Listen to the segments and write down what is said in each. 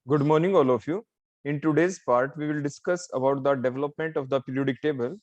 Good morning, all of you. In today's part, we will discuss about the development of the periodic table.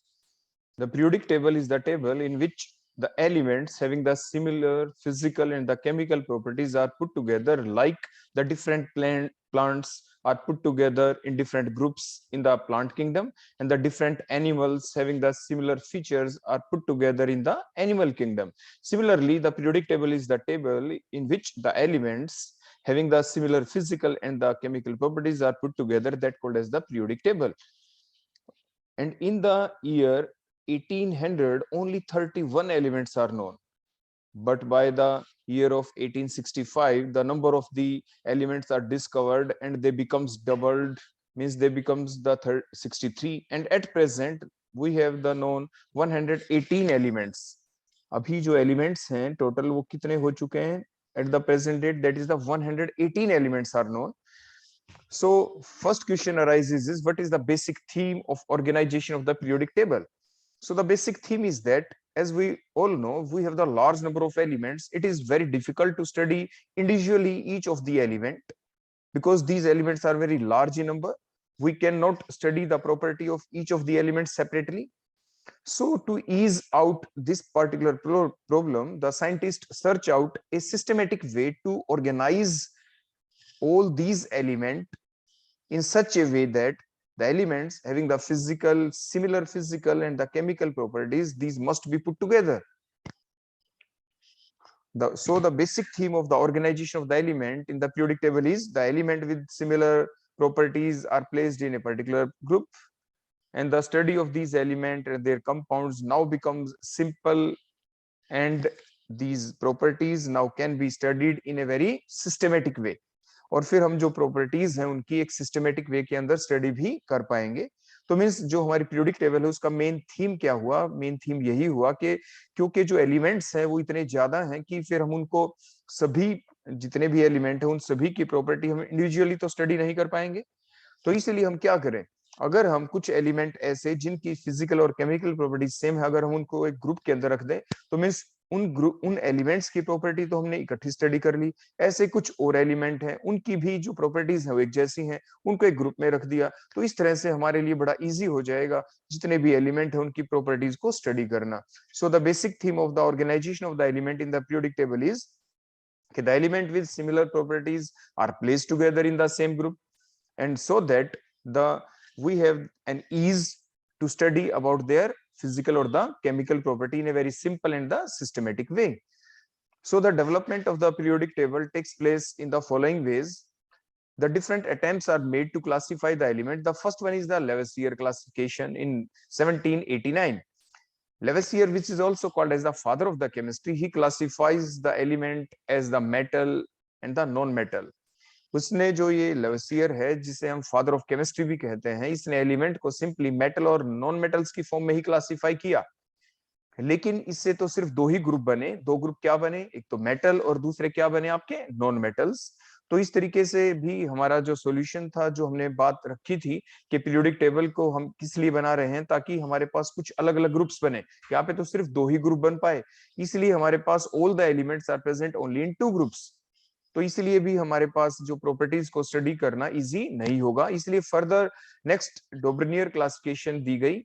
The periodic table is the table in which the elements having the similar physical and the chemical properties are put together, like the different plants are put together in different groups in the plant kingdom, and the different animals having the similar features are put together in the animal kingdom. Similarly, the periodic table is the table in which the elements having the similar physical and the chemical properties are put together, that called as the periodic table. And in the year 1800, only 31 elements are known. But by the year of 1865, the number of the elements are discovered and they becomes doubled, means they becomes the 63. And at present, we have the known 118 elements. अभी जो elements हैं total वो कितने हो चुके हैं? At the present date, that is the 118 elements are known. So first question arises is, what is the basic theme of organization of the periodic table? So the basic theme is that, as we all know, we have the large number of elements. It is very difficult to study individually each of the element because these elements are very large in number. We cannot study the property of each of the elements separately. So to ease out this particular problem, the scientists search out a systematic way to organize all these elements in such a way that the elements having the similar physical and the chemical properties, these must be put together. So the basic theme of the organization of the element in the periodic table is the element with similar properties are placed in a particular group, and the study of these elements and their compounds now becomes simple, and these properties now can be studied in a very systematic way. और फिर हम जो properties हैं उनकी एक systematic way के अंदर study भी कर पाएंगे. तो मींस जो हमारी पीरियोडिक टेबल है उसका मेन थीम क्या हुआ? मेन थीम यही हुआ कि क्योंकि जो एलिमेंट्स हैं वो इतने ज्यादा हैं कि फिर हम उनको सभी जितने भी एलिमेंट हैं उन सभी की प्रॉपर्टी हम इंडिविजुअली तो स्टडी नहीं कर पाएंगे. तो इसलिए हम क्या करें, अगर हम कुछ एलिमेंट ऐसे जिनकी फिजिकल और केमिकल प्रॉपर्टीज सेम है, अगर हम उनको एक ग्रुप के अंदर रख दें तो मींस उन एलिमेंट्स की प्रॉपर्टी तो हमने इकट्ठी स्टडी कर ली. ऐसे कुछ और एलिमेंट हैं उनकी भी जो प्रॉपर्टीज है वो एक जैसी हैं, उनको एक ग्रुप में रख दिया. तो इस तरह से हमारे लिए बड़ा इजी हो जाएगा जितने भी एलिमेंट है उनकी प्रॉपर्टीज को स्टडी करना. So the basic theme of the organization of the element in the periodic table is the element with similar properties are placed together in the same group, and so that we have an ease to study about their physical or the chemical property in a very simple and the systematic way. So the development of the periodic table takes place in the following ways. The different attempts are made to classify the element. The first one is the Levision classification in 1789. Lavoisier, which is also called as the father of the chemistry, he classifies the element as the metal and the non-metal. उसने जो ये लेवेसियर है जिसे हम father of chemistry भी कहते हैं, इसने एलिमेंट को सिंपली मेटल और नॉन मेटल्स की फॉर्म में ही क्लासिफाई किया. लेकिन इससे तो सिर्फ दो ही ग्रुप बने. दो ग्रुप क्या बने? एक तो मेटल और दूसरे क्या बने आपके? Non metals. तो इस तरीके से भी हमारा जो सॉल्यूशन था, जो हमने बात रखी थी कि पीरियोडिक टेबल को हम किस लिए बना रहे हैं, ताकि हमारे पास कुछ अलग अलग ग्रुप्स बने. यहाँ पे तो सिर्फ दो ही ग्रुप बन पाए, इसलिए हमारे पास all the elements are present only in two groups. तो इसलिए भी हमारे पास जो प्रॉपर्टीज को स्टडी करना इजी नहीं होगा. इसलिए फर्दर नेक्स्ट डोब्रनियर क्लासिफिकेशन दी गई.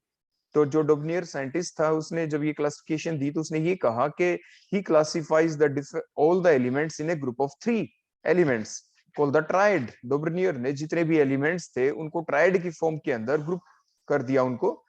तो जो डोब्रनियर साइंटिस्ट था उसने जब ये क्लासिफिकेशन दी तो उसने ये कहा कि he classifies the all the elements in a group of 3 elements called the triad. Dobereiner ने जितने भी एलिमेंट्स थे उनको ट्राइड की फॉर्म के अंदर ग्रुप कर दिया उनको.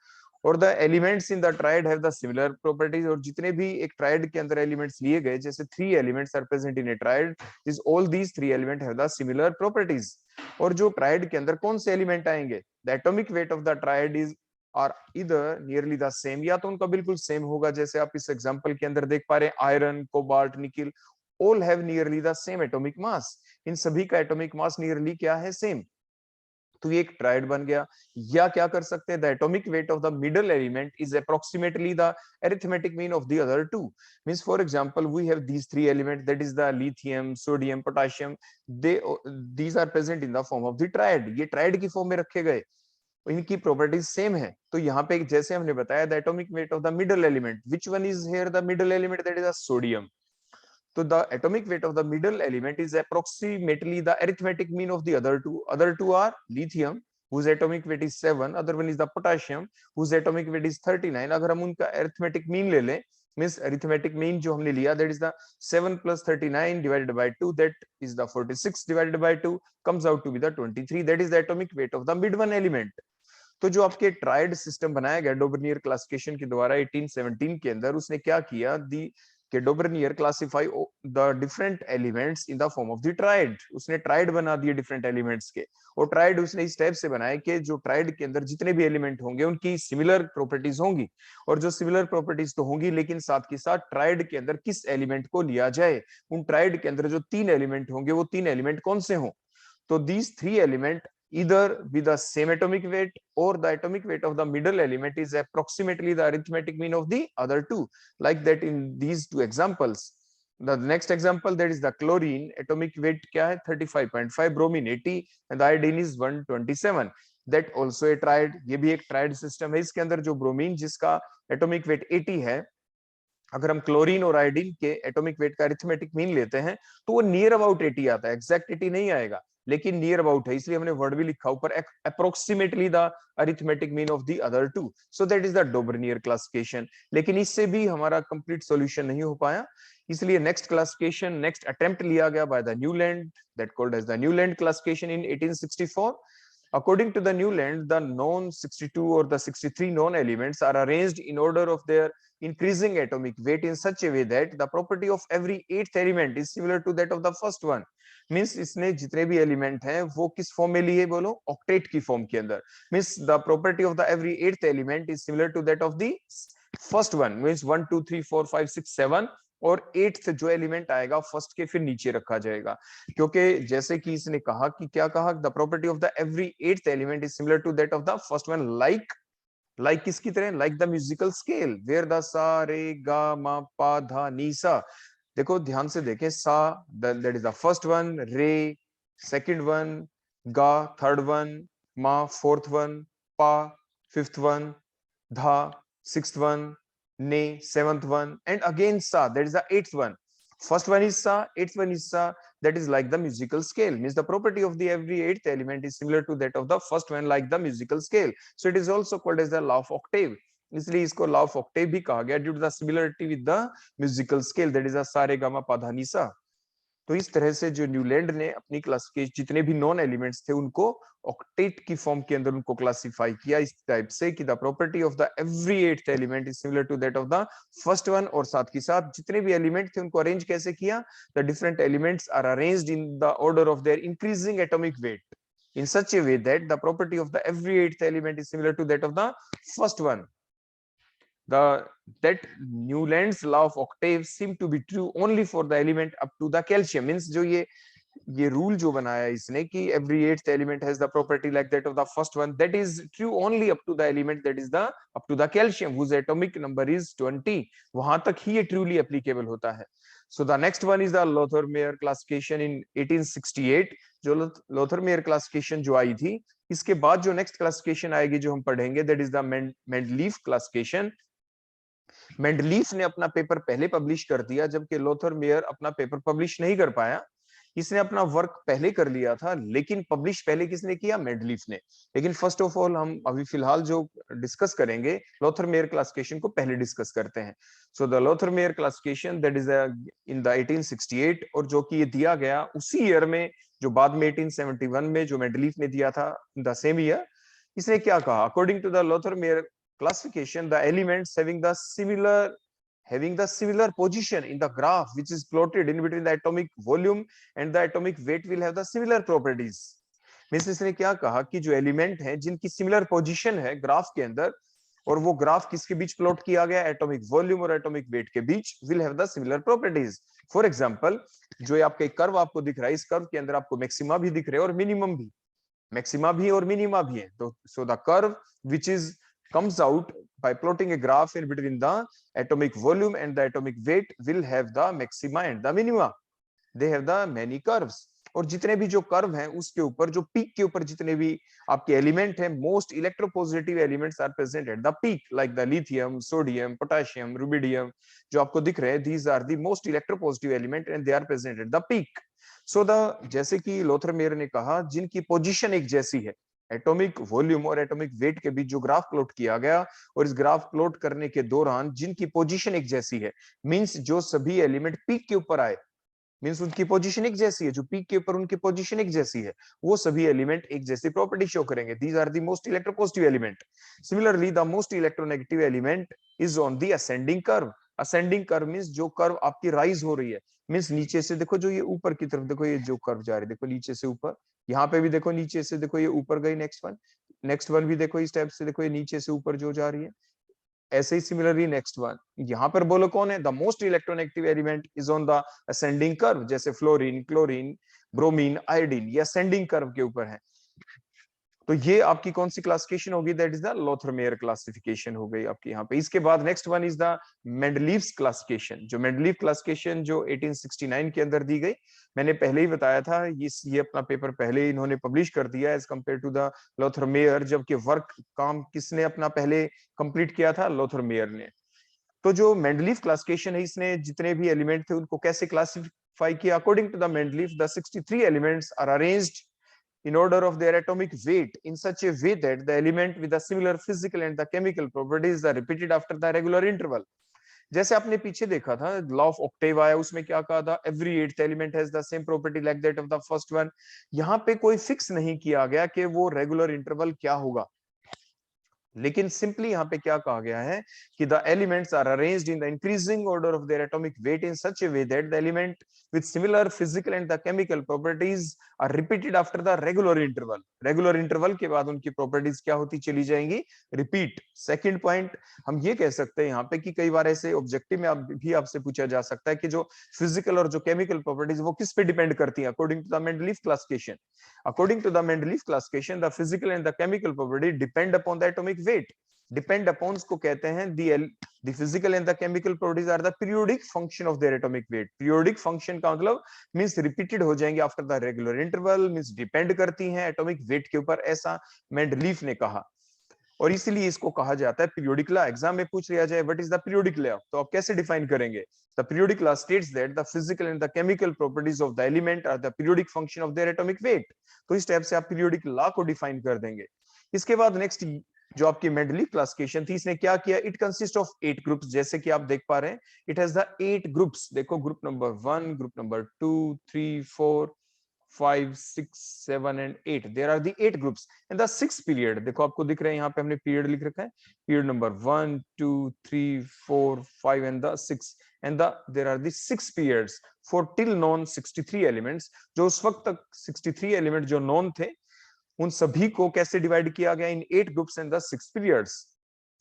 और the elements in the tried have the similar properties. और जितने भी एक ट्राइड के अंदर एलिमेंट्स लिए गए, जैसे 3 elements are present in a triad, this all these 3 element have the similar properties. और जो ट्राइड के अंदर कौन से एलिमेंट आएंगे? The atomic weight of the triad is are इधर नियरली द सेम, या तो उनका बिल्कुल सेम होगा. जैसे आप इस एग्जांपल के अंदर देख पा रहे हैं, iron, cobalt, nickel, all have nearly the same atomic mass. इन सभी का एटॉमिक मास नियरली क्या है? सेम. तो ये एक ट्राइड बन गया. या क्या कर सकते हैं? The atomic weight of the middle element is approximately the arithmetic mean of the other two. Means for example we have these 3 element, that is the lithium, sodium, potassium. These are present in the form of the triad. ये triad की form में रखे गए, इनकी properties same है. तो यहाँ पे जैसे हमने बताया, the atomic weight of the middle element, which one is here the middle element? That is the sodium. So the atomic weight of the middle element is approximately the arithmetic mean of the other two. Other two are lithium, whose atomic weight is 7, other one is the potassium, whose atomic weight is 39. अगर हम उनका arithmetic mean ले लें, means arithmetic mean जो हमने लिया, that is the 7 plus 39 divided by 2, that is the 46 divided by 2, comes out to be the 23. That is the atomic weight of the mid one element. तो जो आपके tried system बनाया गया डोबर्नियर classification के द्वारा 1817 के अंदर, उसने क्या किया, दी कि Dobereiner classified the different elements in the form of the triad. उसने ट्राइड बना दिए डिफरेंट एलिमेंट्स के, और ट्राइड उसने इस टाइप से बनाया कि जो ट्राइड के अंदर जितने भी एलिमेंट होंगे उनकी सिमिलर प्रॉपर्टीज होंगी, और जो सिमिलर प्रॉपर्टीज तो होंगी, लेकिन साथ के साथ ट्राइड के अंदर किस एलिमेंट को लिया जाए, उन ट्राइड के अंदर जो 3 एलिमेंट होंगे वो 3 एलिमेंट कौन से हों. तो these 3 element either with the same atomic weight, or the atomic weight of the middle element is approximately the arithmetic mean of the other two, like that in these two examples. The next example, that is the chlorine, atomic weight क्या है 35.5, bromine 80, and the iodine is 127. That also a triad. ये भी एक triad system है. इसके अंदर जो bromine जिसका atomic weight 80 है, अगर हम क्लोरीन और आयोडीन के एटॉमिक वेट का अरिथमेटिक मीन लेते हैं तो वो नियर अबाउट 80 आता है. एग्जैक्ट 80 नहीं आएगा, लेकिन नियर अबाउट है, इसलिए हमने वर्ड भी लिखा ऊपर approximately the arithmetic mean of the other two. So that is the Dobereiner classification. लेकिन इससे भी हमारा कंप्लीट सॉल्यूशन नहीं हो पाया, इसलिए नेक्स्ट क्लासिफिकेशन, नेक्स्ट अटेम्प्ट लिया गया by the Newland, that called as the Newland classification in 1864. According to the Newland, the known 62 or the 63 known elements are arranged in order of their increasing atomic weight in such a way that the property of every 8th element is similar to that of the first one. Means इसने जितने भी element हैं वो किस form में लिए, बोलो octet की फॉर्म के अंदर. Means the property of the every 8th element is similar to that of the first one. Means 1 2 3 4 5 6 7, और 8th जो एलिमेंट आएगा फर्स्ट के फिर नीचे रखा जाएगा, क्योंकि जैसे कि इसने कहा कि क्या कहा, the property of the every 8th element is similar to that of the first one. Like किसकी तरह, like the musical scale where the सा रे गा मा पा धा नी सा. देखो ध्यान से देखें, सा that is the first one, रे सेकंड वन, गा थर्ड वन, मा फोर्थ वन, पा फिफ्थ वन, धा sixth one, ne seventh one, and again sa, that is the 8th one. First one is sa, 8th one is sa. That is like the musical scale. Means the property of the every 8th element is similar to that of the first one, like the musical scale. So it is also called as the law of octave. इसलिए इसको law of octave भी कहा गया, due to the similarity with the musical scale, that is a sa re ga ma pa dha ni sa. तो इस तरह से जो न्यूलैंड ने अपनी क्लास के जितने भी नॉन एलिमेंट्स थे उनको ऑक्टेट की फॉर्म के अंदर उनको क्लासिफाई किया इस टाइप से कि the property of the every 8th element is similar to that of the first one. और साथ के साथ जितने भी एलिमेंट थे उनको अरेंज कैसे किया, the different elements are arranged in the order of their increasing atomic weight in such a way that the property of the every 8th element is similar to that of the first one. That Newland's law of octave seem to be true only for the element up to the calcium. Means जो ये rule जो बनाया इसने कि every 8th element has the property like that of the first one, that is true only up to the element that is the up to the calcium whose atomic number is 20. वहां तक ही ये truly applicable होता है. So the next one is the Lothar-Meyer classification in 1868. जो Lothar-Meyer classification जो आई थी, इसके बाद जो next classification आएगी जो हम पढ़ेंगे, that is the Mendeleev classification. Mendeleev ने अपना पेपर पहले पब्लिश कर दिया, जबकि लोथर मेयर अपना पेपर पब्लिश नहीं कर पाया. इसने अपना वर्क पहले कर लिया था, लेकिन पब्लिश पहले किसने किया, मेंडलीफ ने. लेकिन फर्स्ट ऑफ ऑल हम अभी फिलहाल जो डिस्कस करेंगे, लोथर मेयर क्लासिफिकेशन को पहले डिस्कस करते हैं. So the Lothar mayor classification that is in the 1868, और जो कि ये दिया गया उसी ईयर में जो बाद में 1871 में जो मेंडलीफ ने दिया था, द सेम ईयर. इसने क्या कहा, according to the Lothar Meyer classification, the elements having the similar position in the graph which is plotted in between the atomic volume and the atomic weight will have the similar properties. Means इसने क्या कहा कि जो element हैं जिनकी similar position है graph के अंदर, और वो ग्राफ किसके बीच प्लॉट किया गया, एटॉमिक वॉल्यूम और एटॉमिक वेट के बीच, will have the similar properties. For example, जो आपका एक कर्व आपको दिख रहा है, इस कर्व के अंदर आपको मैक्सिमा भी दिख रहे हैं और मिनिमम भी, मैक्सिमा भी और मिनिमा भी है. तो so the curve which is comes out by plotting a graph in between the atomic volume and the atomic weight will have the maxima and the minima. They have the many curves. और जितने भी जो curve हैं उसके ऊपर, जो peak के ऊपर जितने भी आपके एलिमेंट हैं, most electropositive elements are present at the peak, like the lithium, sodium, potassium, rubidium, जो आपको दिख रहे हैं, these are the most electropositive element and they are present at the peak. So the, जैसे कि लोथरमेयर ने कहा, जिनकी पोजीशन एक जैसी है, एटॉमिक वॉल्यूम और एटॉमिक वेट के बीच जो ग्राफ प्लॉट किया गया, और इस ग्राफ प्लॉट करने के दौरान जिनकी पोजीशन एक जैसी है, मींस जो सभी एलिमेंट पीक के ऊपर आए, मींस उनकी पोजीशन एक जैसी है, जो पीक के ऊपर उनकी पोजीशन एक जैसी है, वो सभी एलिमेंट एक जैसी प्रॉपर्टी शो करेंगे। These are the most electropositive element. Similarly the most electronegative element is on the ascending curve. Ascending curve means जो कर्व आपकी राइज हो रही है, मींस नीचे से देखो, जो ये ऊपर की तरफ देखो, ये जो कर्व जा रही है, देखो नीचे से ऊपर, यहाँ पे भी देखो नीचे से देखो ये ऊपर गई, नेक्स्ट वन भी देखो इस टाइप से, देखो ये नीचे से ऊपर जो जा रही है, ऐसे ही सिमिलरली नेक्स्ट वन। यहाँ पर बोलो कौन है the most electronegative element is on the ascending curve, जैसे फ्लोरीन, क्लोरीन, ब्रोमीन, आयोडीन, ये असेंडिंग कर्व के ऊपर है। तो ये आपकी कौन सी क्लासिफिकेशन होगी, दैट इज द लोथरमेयर क्लासिफिकेशन हो गई आपकी यहाँ पे। इसके बाद next one is the Mendeleev's classification. जो मेंडलीव क्लासिफिकेशन जो 1869 के अंदर दी गई, मैंने पहले ही बताया था, ये अपना पेपर पहले ही इन्होंने पब्लिश कर दिया एज कंपेयर टू द लोथरमेयर, जबकि वर्क काम किसने अपना पहले कंप्लीट किया था, लोथरमेयर ने। तो जो मेंडलीव क्लासिफिकेशन है, इसने जितने भी एलिमेंट थे उनको कैसे क्लासिफाई किया, अकॉर्डिंग टू द मेंडलीव द 63 elements are arranged in order of their atomic weight in such a way that the element with the similar physical and the chemical properties are repeated after the regular interval। जैसे आपने पीछे देखा था law of Octave आया, उसमें क्या कहा था, every eighth element has the same property like that of the first one. यहाँ पे कोई फिक्स नहीं किया गया कि वो रेगुलर इंटरवल क्या होगा, लेकिन सिंपली यहाँ पे क्या कहा गया है कि the elements are arranged in the increasing order of their atomic weight in such a way that the element with similar physical and the chemical properties are repeated after the regular interval. Regular interval के बाद उनकी properties क्या होती चली जाएंगी, repeat. Second point हम ये कह सकते हैं यहाँ पे कि कई बार ऐसे ऑब्जेक्टिव में भी आपसे पूछा जा सकता है कि जो फिजिकल और जो केमिकल प्रॉपर्टीज वो किस पे डिपेंड करती है, according to the Mendeleev classification. According to the Mendeleev classification, the physical and the chemical property depend upon the atomic weight। Depend upon को कहते हैं the physical and the chemical properties are the periodic function of their atomic weight। Periodic function का मतलब means repeated हो जाएंगे after the regular interval, means depend करती हैं atomic weight के ऊपर, ऐसा मेंडलीव ने कहा। और इसीलिए इसको कहा जाता है पीरियोडिक लॉ। एग्जाम में पूछ लिया जाए what is the periodic law, तो आप कैसे डिफाइन करेंगे, the periodic law states that the physical and the chemical properties of the element are the periodic function of their atomic weight. तो इस टाइप से आप पीरियोडिक लॉ को define कर देंगे। इसके बाद नेक्स्ट जो आपकी मेंडलीव क्लासिफिकेशन थी, इसने क्या किया, इट कंसिस्ट ऑफ 8 ग्रुप्स, जैसे कि आप देख पा रहे हैं, इट हैज द 8 ग्रुप्स। देखो group number 1, group number 2, 3, 4, 5, 6, 7 and 8, there are the 8 groups and the 6 period। देखो आपको दिख रहे हैं यहाँ पे हमने पीरियड लिख रखा है, period number 1, 2, 3, 4, 5 and the 6 and there are the 6 periods for till known 63 elements। जो उस वक्त तक 63 एलिमेंट जो नॉन थे, उन सभी को कैसे डिवाइड किया गया, इन 8 ग्रुप्स एंड द 6 पीरियड्स।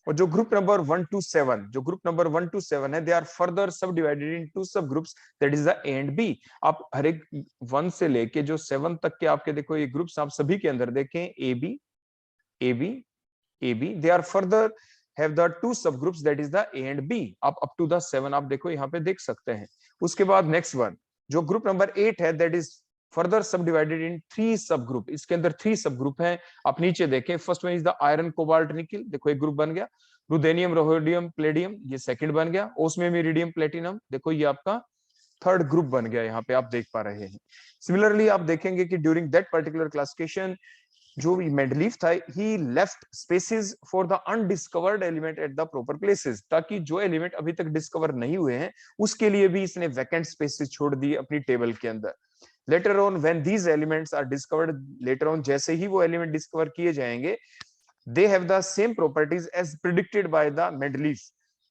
और जो ग्रुप नंबर 1 to 7, जो ग्रुप नंबर 1 to 7 है, they are further subdivided in 2 subgroups, that is the A and B. आप हर एक 1 से लेके जो 7 तक के आपके देखो ये ग्रुप्स, आप सभी के अंदर देखें A B A B A B, they are further have the 2 subgroups, that is the A and B. आप अप टू द 7 आप देखो यहाँ पे देख सकते हैं। उसके बाद नेक्स्ट वन जो ग्रुप नंबर 8 है, that is further subdivided इन 3 सब ग्रुप। इसके अंदर 3 सब ग्रुप हैं, आप नीचे देखें। First one is the iron, cobalt, nickel, देखो एक ग्रुप बन गया। रुथेनियम, रोहोडियम, प्लेडियम, ये सेकंड बन गया। ओस्मियम, इरिडियम, प्लेटिनम, देखो ये आपका थर्ड ग्रुप बन गया, यहाँ पे आप देख पा रहे हैं। सिमिलरली आप देखेंगे कि ड्यूरिंग दैट पर्टिकुलर क्लासिफिकेशन जो मेंडलीव था, he left spaces for the undiscovered element at the proper places, ताकि जो एलिमेंट अभी तक डिस्कवर नहीं हुए हैं उसके लिए भी इसने वैकेंट स्पेसेस छोड़ दिए अपनी टेबल के अंदर। Later on when these elements are discovered, later on जैसे ही वो एलिमेंट डिस्कवर किए जाएंगे, they have the same properties as predicted by the Mendeleev।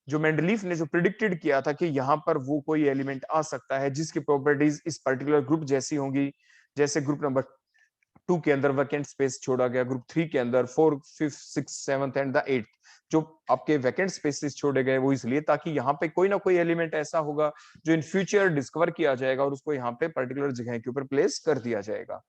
जो मेंडलीव ने जो प्रिडिक्टेड किया था कि यहाँ पर वो कोई एलिमेंट आ सकता है जिसकी प्रॉपर्टीज इस पर्टिकुलर ग्रुप जैसी होंगी। जैसे ग्रुप नंबर 2 के अंदर वैकेंट स्पेस छोड़ा गया, ग्रुप 3 के अंदर 4, 5, 6, 7 एंड द 8 जो आपके वैकेंट स्पेसेस छोड़े गए, वो इसलिए ताकि यहाँ पे कोई ना कोई एलिमेंट ऐसा होगा जो इन फ्यूचर डिस्कवर किया जाएगा और उसको यहाँ पे पर्टिकुलर जगह के ऊपर प्लेस कर दिया जाएगा।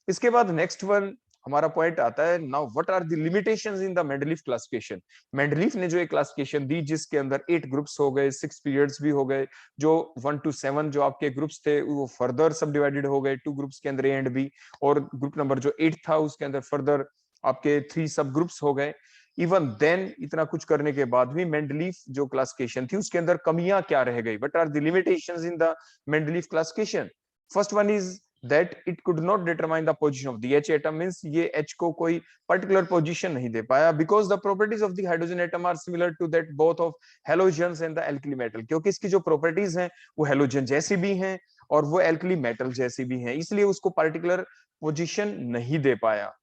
इसके बाद नेक्स्ट वन हमारा पॉइंट आता है now what are the limitations in the Mendeleev classification. Mendeleev ने जो एक क्लासिफिकेशन दी जिसके अंदर 8 ग्रुप्स हो गए, 6 पीरियड्स भी हो गए, जो 1 to 7 जो आपके ग्रुप्स थे वो फर्दर सब डिवाइडेड हो गए 2 ग्रुप्स के अंदर ए एंड बी, और ग्रुप नंबर जो 8 था उसके अंदर फर्दर आपके 3 सब ग्रुप्स हो गए। इवन देन इतना कुछ करने के बाद भी मेंडलीफ जो क्लासिफिकेशन थी उसके अंदर कमियां क्या रह गई, what are the limitations in the Mendeleev classification. First one is that it could not determine the position of the H atom, means ये H को कोई particular position नहीं दे पाया, because the properties of the hydrogen atom are similar to that both of halogens and the alkali metal, क्योंकि इसकी जो properties हैं वो halogen जैसी भी हैं और वो alkali metal जैसी भी हैं, इसलिए उसको particular position नहीं दे पाया।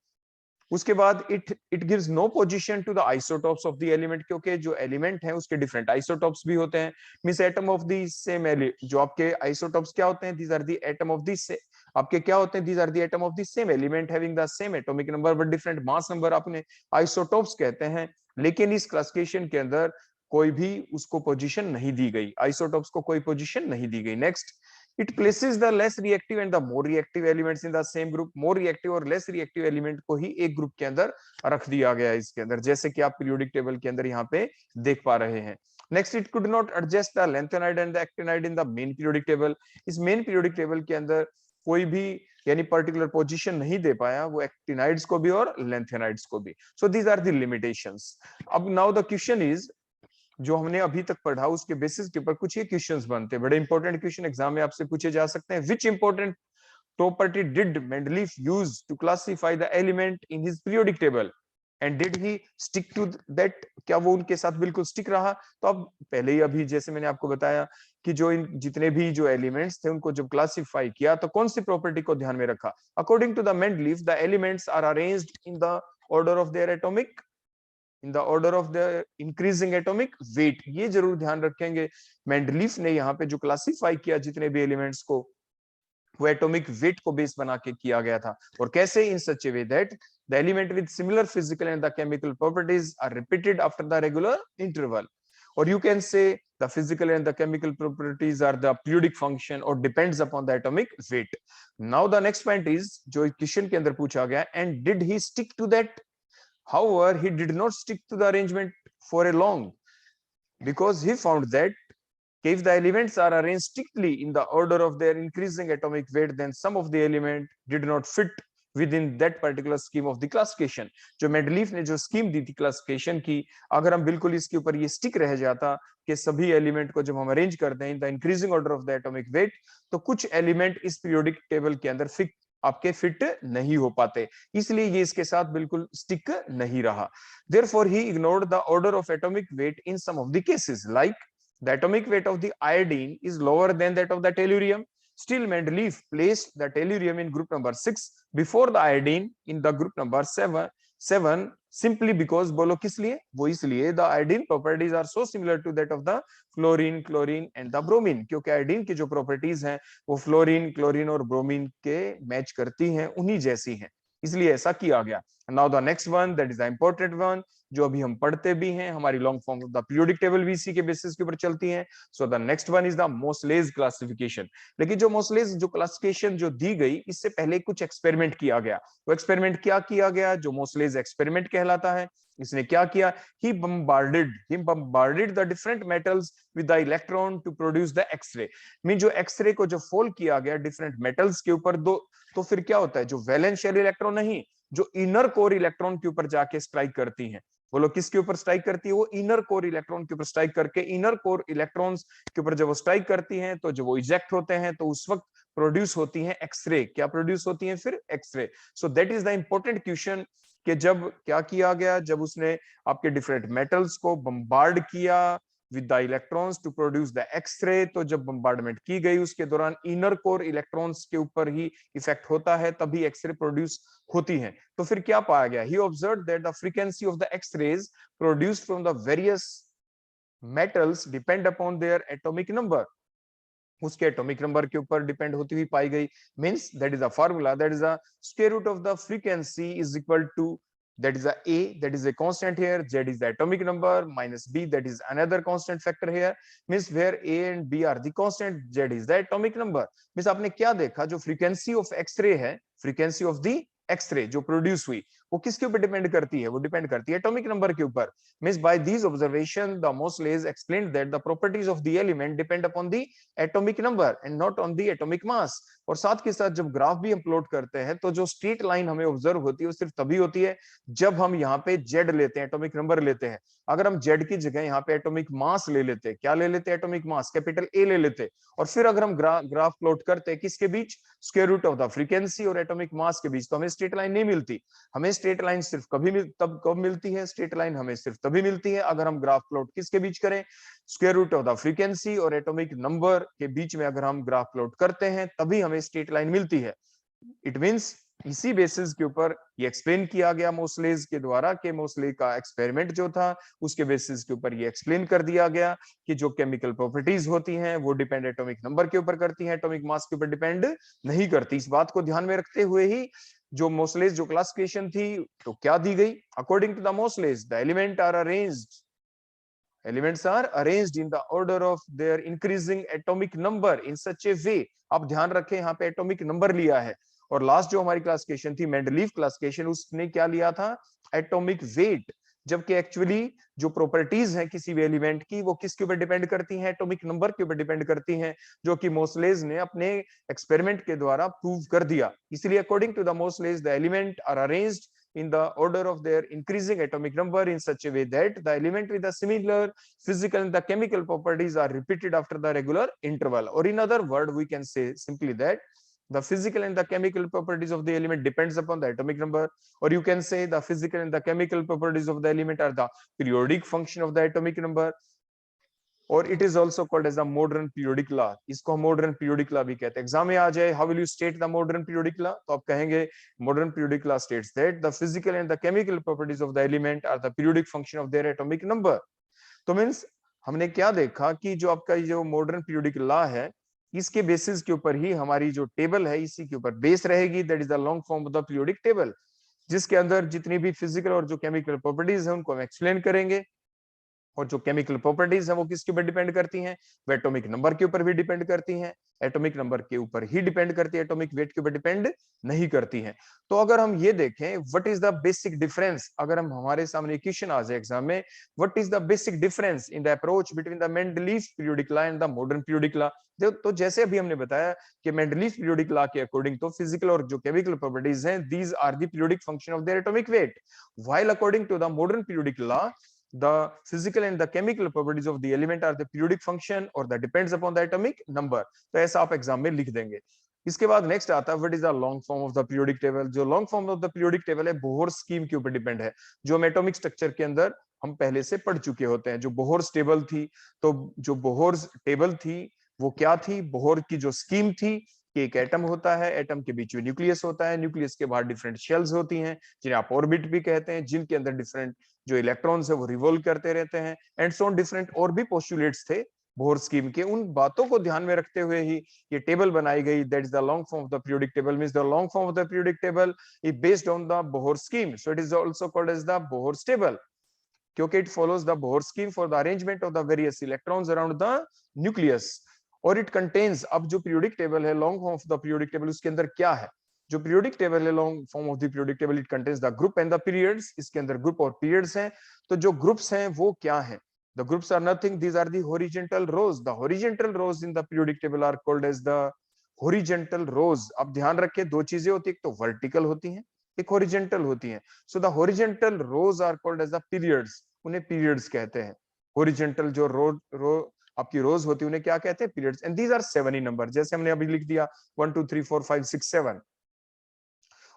उसके बाद it gives no position to the isotopes of the element, क्योंकि जो एलिमेंट है उसके डिफरेंट आइसोटॉप्स भी होते हैं। Means atom of the same जो आपके आइसोटॉप्स क्या होते हैं, these are the atom of the आपके क्या होते हैं, these are the atom of the same element having the same atomic number but different mass number, आपने आइसोटॉप्स कहते हैं। लेकिन इस क्लासिफिकेशन के अंदर कोई भी उसको पोजीशन नहीं दी गई, आइसोटॉप्स को कोई पोजीशन नहीं दी गई। Next, it places the less reactive and the more reactive elements in the same group, more reactive और less reactive element को ही एक ग्रुप के अंदर रख दिया गया है इसके अंदर, जैसे कि आप पीरियोडिक टेबल के अंदर यहाँ पे देख पा रहे हैं। Next, it could not adjust the lanthanide and the actinide in the main periodic table, इस मेन पीरियोडिक टेबल के अंदर कोई भी यानी पर्टिकुलर पोजीशन नहीं दे पाया, वो एक्टिनाइड्स को भी और लैंथेनाइड्स को भी। So these are the limitations. अब नाउ द क्वेश्चन इज, जो हमने अभी तक पढ़ा उसके बेसिस के ऊपर कुछ ये क्वेश्चंस बनते हैं, बड़े इंपॉर्टेंट क्वेश्चन एग्जाम में आपसे पूछे जा सकते हैं। Which important property did Mendeleev use to classify the element in his periodic table and did he stick to that, क्या वो उनके साथ बिल्कुल स्टिक रहा। तो अब पहले ही अभी जैसे मैंने आपको बताया कि जो इन जितने भी जो एलिमेंट्स थे उनको जब क्लासिफाई किया तो कौन सी प्रॉपर्टी को ध्यान में रखा। According to the Mendeleev the elements are arranged in the order of their atomic, in the order of the increasing atomic weight. ये जरूर ध्यान रखेंगे, मेंडलीफ ने यहाँ पे जो क्लासिफाई किया जितने भी एलिमेंट्स को, वो एटॉमिक वेट को बेस बना के किया गया था। और कैसे, in such a way that the element with similar physical and the chemical properties are repeated after the regular interval, or you can say the physical and the chemical properties are the periodic function or depends upon the atomic weight. Now the next point is, जो question के अंदर पूछा गया, and did he stick to that? However, he did not stick to the arrangement for a long, because he found that if the elements are arranged strictly in the order of their increasing atomic weight, then some of the element did not fit within that particular scheme of the classification. जो Mendeleev ने जो scheme दी थी classification की, अगर हम बिल्कुल इसके ऊपर ये स्टिक रह जाता कि सभी एलिमेंट को जब हम अरेंज करते हैं इन the increasing order of the atomic weight, तो कुछ एलिमेंट इस पीरियोडिक टेबल के अंदर आपके फिट नहीं हो पाते, इसलिए ये इसके साथ बिल्कुल स्टिक नहीं रहा। Therefore, he ignored the order of atomic weight in some of the cases, like the atomic weight of the iodine is lower than that of the tellurium. Still, Mendeleev placed the tellurium in group number 6 before the iodine in the group number 7 simply because, बोलो किस लिए, वो इसलिए the iodine properties are so similar to that of the fluorine, chlorine and the bromine, क्योंकि iodine की जो properties हैं वो फ्लोरीन, क्लोरीन और ब्रोमीन के मैच करती हैं, उन्हीं जैसी हैं, इसलिए ऐसा किया गया। Now the next one, that is the important one, जो अभी हम पढ़ते भी हैं, हमारी long form of the periodic table भी इसी के बेसिस के ऊपर चलती हैं। So the next one is the Moseley's classification. लेकिन जो मोसलेज जो क्लासिफिकेशन जो दी गई, इससे पहले कुछ एक्सपेरिमेंट किया गया। वो एक्सपेरिमेंट क्या किया गया, जो मोसलेज एक्सपेरिमेंट कहलाता है। इसने क्या किया, he bombarded the different metals with the electron to produce the x-ray। Mean जो एक्सरे को जो फोल किया गया डिफरेंट मेटल्स के ऊपर दो, तो फिर क्या होता है, जो वैलेंस शेल इलेक्ट्रॉन नहीं, जो इनर कोर इलेक्ट्रॉन के ऊपर जाके स्ट्राइक करती हैं, बोलो किसके ऊपर स्ट्राइक करती है, वो इनर कोर इलेक्ट्रॉन के ऊपर स्ट्राइक करके, इनर कोर इलेक्ट्रॉन्स के ऊपर जब वो स्ट्राइक करती हैं तो जब वो इजेक्ट होते हैं तो उस वक्त प्रोड्यूस होती हैं एक्सरे। क्या प्रोड्यूस होती हैं फिर, x ray. So that is the important question कि जब क्या किया गया, जब उसने आपके डिफरेंट मेटल्स को बम्बार्ड किया with the electrons to produce the x ray, तो जब बम्बार्डमेंट की गई उसके दौरान इनर कोर इलेक्ट्रॉन्स के ऊपर ही इफेक्ट होता है, तभी एक्सरे प्रोड्यूस होती हैं। तो फिर क्या पाया गया, he observed that the frequency of the X-rays produced from the various metals depend upon their atomic number, उसके एटॉमिक नंबर के ऊपर डिपेंड होती हुई पाई गई। Means that is a formula, that is a square root of the frequency is equal to, that is a a, that is a constant here, z is the atomic number, minus b, that is another constant factor here, means where a and b are the constant, z is the atomic number। means आपने क्या देखा, जो frequency of x ray है, frequency of the x ray जो produce हुई वो किसके ऊपर डिपेंड करती है, वो डिपेंड करती है एटॉमिक नंबर के ऊपर। Means by these observation the Moseley's explained that the properties of the element depend upon the atomic number and not on the atomic mass. और साथ के साथ जब ग्राफ भी हम प्लॉट करते हैं तो जो स्ट्रेट लाइन हमें ऑब्जर्व होती है वो सिर्फ तभी होती है जब हम यहाँ पे जेड लेते हैं, एटॉमिक नंबर लेते हैं। अगर हम जेड की जगह यहाँ पे एटॉमिक मास ले लेते, क्या ले लेते, एटॉमिक मास कैपिटल ए ले लेते, और फिर अगर हम ग्राफ प्लॉट करते हैं किसके बीच, square root of the frequency और एटॉमिक मास के बीच, तो हमें स्ट्रेट लाइन नहीं मिलती। हमें स्ट्रेट लाइन सिर्फ तब कब मिलती है, स्ट्रेट लाइन हमें सिर्फ तभी मिलती है अगर हम ग्राफ प्लॉट किसके बीच करें, square root of the frequency और एटॉमिक नंबर के बीच में अगर हम ग्राफ प्लॉट करते हैं तभी हमें स्ट्रेट लाइन मिलती है। इट मींस इसी बेसिस के ऊपर ये एक्सप्लेन किया गया मोस्लेज के द्वारा कि मोस्ले का एक्सपेरिमेंट जो था उसके बेसिस के ऊपर ये एक्सप्लेन कर दिया गया कि जो केमिकल प्रॉपर्टीज होती हैं वो डिपेंड एटॉमिक नंबर के ऊपर करती हैं, एटॉमिक मास के ऊपर डिपेंड नहीं करती। इस बात को ध्यान में रखते हुए ही जो मोस्लेज जो क्लासिफिकेशन थी तो क्या दी गई, according to the Moseley's the elements are arranged in the order of their increasing atomic number in such a way। आप ध्यान रखें यहाँ पे एटॉमिक नंबर लिया है, और लास्ट जो हमारी क्लासिफिकेशन थी मेंडलीव क्लासिफिकेशन उसने क्या लिया था, एटॉमिक वेट। जबकि एक्चुअली जो प्रॉपर्टीज हैं किसी भी एलिमेंट की वो किसके ऊपर डिपेंड करती हैं, एटॉमिक नंबर के ऊपर डिपेंड करती हैं, जो कि मोस्लेज ने अपने एक्सपेरिमेंट के द्वारा प्रूव कर दिया। इसलिए according to the Moseley's the element are arranged in the order of their increasing atomic number in such a way that the element with the similar physical and the chemical properties are repeated after the regular interval, or in other word we can say simply that the physical and the chemical properties of the element depends upon the atomic number, or you can say the physical and the chemical properties of the element are the periodic function of the atomic number, और it is also called as the modern periodic law. इसको हम modern periodic law भी कहते हैं। Exam में आ जाए how will you state the modern periodic law, तो आप कहेंगे modern periodic law states that the physical and the chemical properties of the element are the periodic function of their atomic number. तो means हमने क्या देखा कि जो आपका जो मॉडर्न पीरियोडिक लॉ है इसके बेसिस के ऊपर ही हमारी जो टेबल है इसी के ऊपर बेस रहेगी, that is the long form of the periodic table, जिसके अंदर जितनी भी फिजिकल और जो केमिकल प्रॉपर्टीज है उनको हम एक्सप्लेन करेंगे। और जो केमिकल प्रॉपर्टीज है वो किसके ऊपर डिपेंड करती हैं, वो एटॉमिक नंबर के ऊपर भी डिपेंड करती हैं, एटॉमिक नंबर के ऊपर ही डिपेंड करती है, एटॉमिक वेट के ऊपर डिपेंड नहीं करती हैं। तो अगर हम ये देखें what is the basic difference, अगर हम हमारे सामने क्वेश्चन आ जाए एग्जाम में, what is the basic difference in the approach between the Mendeleev periodic law and the modern periodic law. तो जैसे अभी हमने बताया कि मेंडलीव पीरियोडिक लॉ के अकॉर्डिंग तो फिजिकल और जो केमिकल प्रॉपर्टीज हैं these are the periodic function of their atomic weight, while according to the modern periodic law the physical and the chemical properties of the element are the periodic function or that depends upon the atomic number। तो ऐसा आप exam में लिख देंगे। इसके बाद next आता है what is the long form of the periodic table. जो long form of the periodic table है बोहर स्कीम के ऊपर डिपेंड है, जो हम एटॉमिक स्ट्रक्चर के अंदर हम पहले से पढ़ चुके होते हैं। जो बोहर टेबल थी, तो जो बोहर टेबल थी वो क्या थी, बोहर की जो स्कीम थी कि एक एटम होता है, एटम के बीच में न्यूक्लियस होता है, न्यूक्लियस के बाहर डिफरेंट शेल्स होती हैं जिन्हें आप ऑर्बिट भी कहते हैं, जिनके अंदर डिफरेंट जो इलेक्ट्रॉन्स है वो रिवॉल्व करते रहते हैं, एंड सो ऑन डिफरेंट और भी पोस्टुलेट्स थे बोहर स्कीम के। उन बातों को ध्यान में रखते हुए ही ये टेबल बनाई गई, that is the long form of the periodic table. Means the long form of the periodic table is based on the Bohr scheme, so it is also called as the Bohr table, क्योंकि it follows the Bohr scheme for the arrangement of the various electrons around the nucleus. और it contains, अब जो periodic table है long form of the periodic table उसके अंदर क्या है, जो पीरियोडिक टेबल है long form of the periodic table it contains the group and the periods. इसके अंदर ग्रुप और पीरियड्स हैं। तो जो ग्रुप्स हैं वो क्या है, the groups are nothing, these are the horizontal rows. The horizontal rows in the periodic table are called as the horizontal rows. अब ध्यान रखें दो चीजें होती है, एक तो वर्टिकल होती हैं, एक हॉरिजॉन्टल होती हैं। So the horizontal rows are called as the periods, उन्हें पीरियड्स कहते हैं। हॉरिजॉन्टल जो रो आपकी रोज होती है उन्हें क्या कहते हैं, periods. And these are 7 in number, जैसे हमने अभी लिख दिया 1 2 3 4 5 6 7।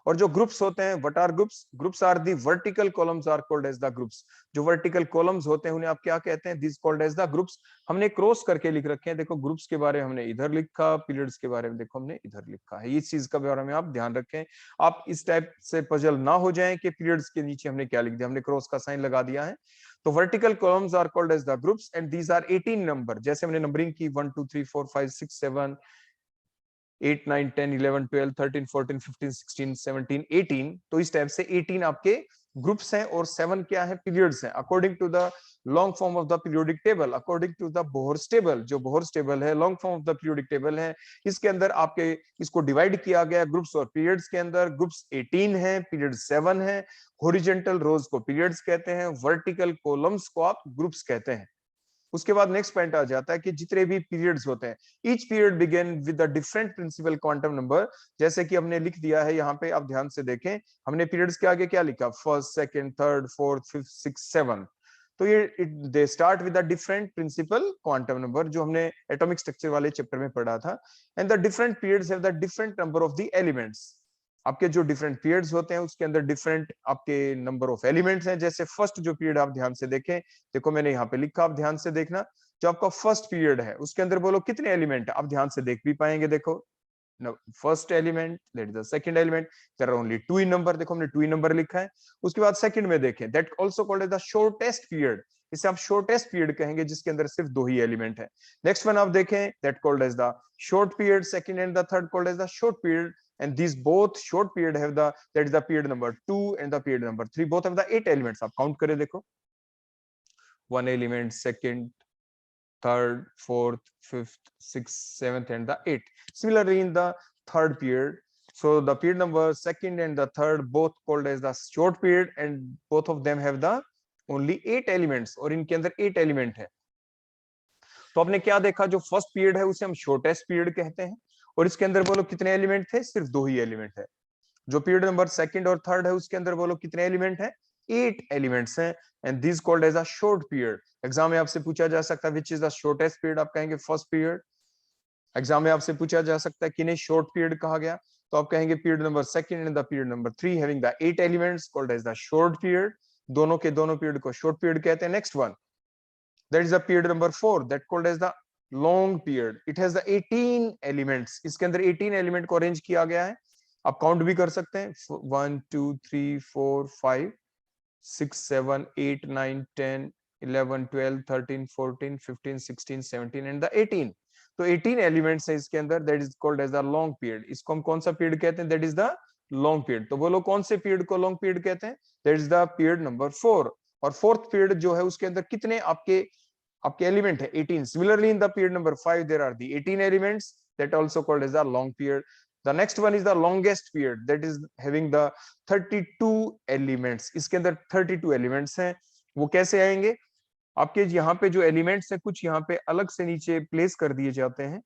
और जो ग्रुप्स होते हैं, what are groups, groups are the vertical columns are called as the groups. जो वर्टिकल कॉलम्स होते हैं उन्हें आप क्या कहते हैं, this called as the groups. हमने क्रॉस करके लिख रखे हैं, देखो ग्रुप्स के बारे में हमने इधर लिखा, पीरियड्स के बारे में देखो हमने इधर लिखा है। इस चीज का बारे में आप ध्यान रखें, आप इस टाइप से पजल ना हो जाएं कि पीरियड्स के नीचे हमने क्या लिख दिया, हमने क्रॉस का साइन लगा दिया है। तो vertical columns are called as the groups and these are 18 number, जैसे हमने नंबरिंग की 1 2 3 4 5 6 7 8 9 10 11 12 13 14 15 16 17 18, तो इस टाइप से 18 आपके ग्रुप्स हैं और 7 क्या है, पीरियड्स हैं, according to the long form of the periodic table, according to the Bohr's table. जो बोहर्स टेबल है long form of the periodic table है, इसके अंदर आपके इसको डिवाइड किया गया ग्रुप्स और पीरियड्स के अंदर। ग्रुप्स 18 है, पीरियड 7 है, हॉरिजॉन्टल रोज को पीरियड्स कहते हैं, वर्टिकल कॉलम्स को आप ग्रुप्स कहते हैं। उसके बाद नेक्स्ट पॉइंट आ जाता है कि जितने भी पीरियड्स होते हैं, each period begin with a different principal quantum number. जैसे कि हमने लिख दिया है यहाँ पे, आप ध्यान से देखें, हमने पीरियड्स के आगे क्या लिखा, first, second, third, fourth, fifth, six, seven. तो ये they start with a different principal quantum number, जो हमने एटॉमिक स्ट्रक्चर वाले चैप्टर में पढ़ा था। And the different periods have the different number of the elements. आपके जो डिफरेंट पीरियड्स होते हैं उसके अंदर डिफरेंट आपके नंबर ऑफ एलिमेंट्स हैं। जैसे फर्स्ट जो पीरियड आप ध्यान से देखें, देखो मैंने यहाँ पे लिखा, आप ध्यान से देखना, जो आपका फर्स्ट पीरियड है उसके अंदर बोलो कितने एलिमेंट है, आप ध्यान से देख भी पाएंगे। देखो first element, that is the second element, there are only 2 in number, देखो हमने 2 इन नंबर लिखा है। उसके बाद सेकंड में देखें, that also called as the shortest period, इसे आप शॉर्टेस्ट पीरियड कहेंगे जिसके अंदर सिर्फ 2 ही एलिमेंट है। नेक्स्ट वन आप देखें, that called as the short period, second and the third called as the short period, and these both short period have the, that is the period number 2 and the period number 3, both have the 8 elements। आप count करें, देखो 1 element, second, third, fourth, fifth, sixth, seventh, and the 8th. Similarly, in the third period, so the period number second and the third both called as the short period, and both of them have the only 8 elements, और इनके अंदर 8 element है। तो आपने क्या देखा, जो first period है उसे हम शॉर्टेस्ट पीरियड कहते हैं, और इसके अंदर बोलो कितने एलिमेंट थे, सिर्फ 2 ही एलिमेंट है। जो पीरियड नंबर सेकंड और थर्ड है उसके अंदर बोलो कितने एलिमेंट है, 8 एलिमेंट्स हैं, and this called as a short period. Exam में आपसे पूछा जा सकता है which is the shortest period, आप कहेंगे फर्स्ट पीरियड। एग्जाम में आपसे पूछा जा सकता है किन्हें शॉर्ट पीरियड कहा गया, तो आप कहेंगे period number second and the period number 3 having the 8 elements called as the short period. दोनों के दोनों पीरियड को शॉर्ट पीरियड कहते हैं। Next one, that is the period number 4, that called as the long period. It has the 18 elements, इसके अंदर 18 element को arrange किया गया है। आप काउंट भी कर सकते हैं, 1 2 3 4 5 6 7 8 9 10 11 12 13 14 15 16 17 एंड द 18। तो 18 एलिमेंट्स है इसके अंदर, that is called as the long period. इसको हम कौन सा पीरियड कहते हैं, that is the long period. तो बोलो कौन से पीरियड को लॉन्ग पीरियड कहते हैं, that is the period number 4। और फोर्थ पीरियड जो है उसके अंदर कितने आपके आपके एलिमेंट है, 18। Similarly in the period number 5 there are the 18 elements, that also called as the long period. The next one is the longest period, that is having the 32 elements। इसके अंदर 32 elements हैं। वो कैसे आएंगे, आपके यहाँ पे जो एलिमेंट्स हैं कुछ यहाँ पे अलग से नीचे प्लेस कर दिए जाते हैं,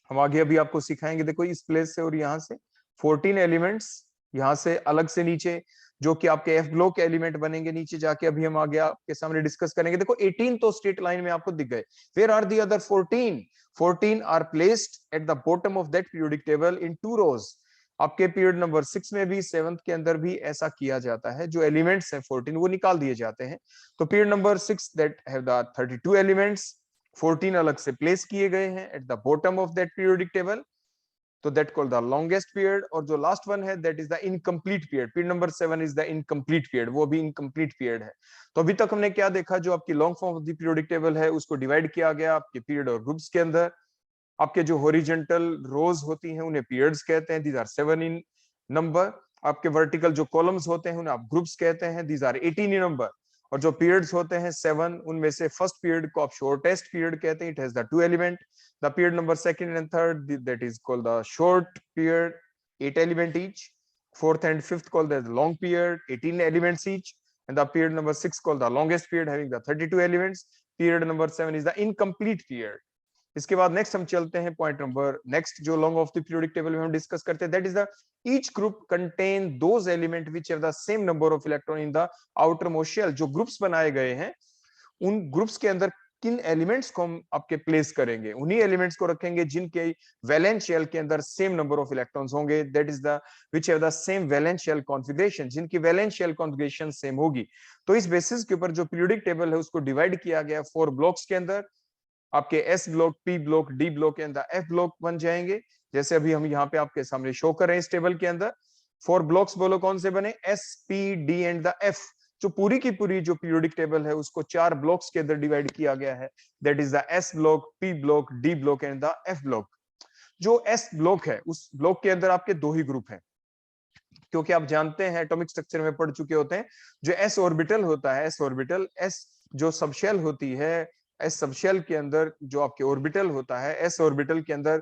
हम आगे अभी आपको सिखाएंगे। देखो इस प्लेस से और यहाँ से 14 एलिमेंट्स यहाँ से अलग से नीचे, जो कि आपके एफ ब्लॉक एलिमेंट बनेंगे नीचे जाके, अभी हम आगे आपके सामने डिस्कस करेंगे। देखो 18 तो स्ट्रेट लाइन में आपको दिख गए, where are the other 14? 14 are placed at the bottom of that periodic table in 2 rows. आपके पीरियड नंबर 6 में भी 7th के अंदर भी ऐसा किया जाता है, जो एलिमेंट्स हैं 14 वो निकाल दिए जाते हैं। तो period number 6 that have the 32 elements, 14 अलग से प्लेस किए गए हैं at the bottom of that periodic table, तो that called the longest period. और जो लास्ट वन है that is the incomplete period, period number 7 is the incomplete period, वो भी इनकम्प्लीट पीरियड है। तो अभी तक हमने क्या देखा, जो आपकी long form of the periodic table है उसको डिवाइड किया गया आपके पीरियड और ग्रुप्स के अंदर। आपके जो हॉरिजॉन्टल रोज होती हैं उन्हें पीरियड्स कहते हैं, दीज आर 7 इन नंबर। आपके वर्टिकल जो कॉलम्स होते हैं उन्हें आप ग्रुप्स कहते हैं, दीज आर 18 इन नंबर। और जो पीरियड्स होते हैं 7, उनमें से फर्स्ट पीरियड को आप शॉर्टेस्ट पीरियड कहते हैं, it has the 2 element. The period number second and third, that is called the short period, 8 element each. Fourth and fifth called the long period, 18 elements each. And the period number 6 called the longest period having the 32 elements. Period number 7 is the incomplete period. इसके बाद next हम चलते हैं point number next, जो long off the periodic table में हम discuss करते हैं, that is the each group contain those element which have the same number of electron in the outermost shell. जो ग्रुप्स बनाए गए हैं उन ग्रुप्स के अंदर किन एलिमेंट्स को हम आपके प्लेस करेंगे, उन्हीं एलिमेंट्स को रखेंगे जिनके वैलेंस शेल के अंदर सेम नंबर ऑफ इलेक्ट्रॉन्स होंगे, that is the which have the same valence shell configuration, जिनकी वैलेंस शेल कॉन्फ़िगरेशन सेम होगी। तो इस बेसिस के ऊपर जो पीरियोडिक टेबल है उसको डिवाइड किया गया 4 ब्लॉक्स के अंदर। आपके S block, P block, D block and the F block बन जाएंगे, जैसे अभी हम यहाँ पे आपके सामने शो कर रहे हैं इस टेबल के अंदर। 4 ब्लॉक्स बोलो कौन से बने, S, P, D and the F. जो पूरी की पूरी जो पीरियोडिक टेबल है उसको 4 ब्लॉक्स के अंदर डिवाइड किया गया है, that is the S block, P block, D block and the F block. जो एस ब्लॉक है उस ब्लॉक के अंदर आपके दो ही ग्रुप हैं, क्योंकि आप जानते हैं एटॉमिक स्ट्रक्चर में पढ़ चुके होते हैं, जो एस ऑर्बिटल होता है, एस ऑर्बिटल, एस जो सबशेल होती है, एस सबशेल के अंदर जो आपके ऑर्बिटल होता है, एस ऑर्बिटल के अंदर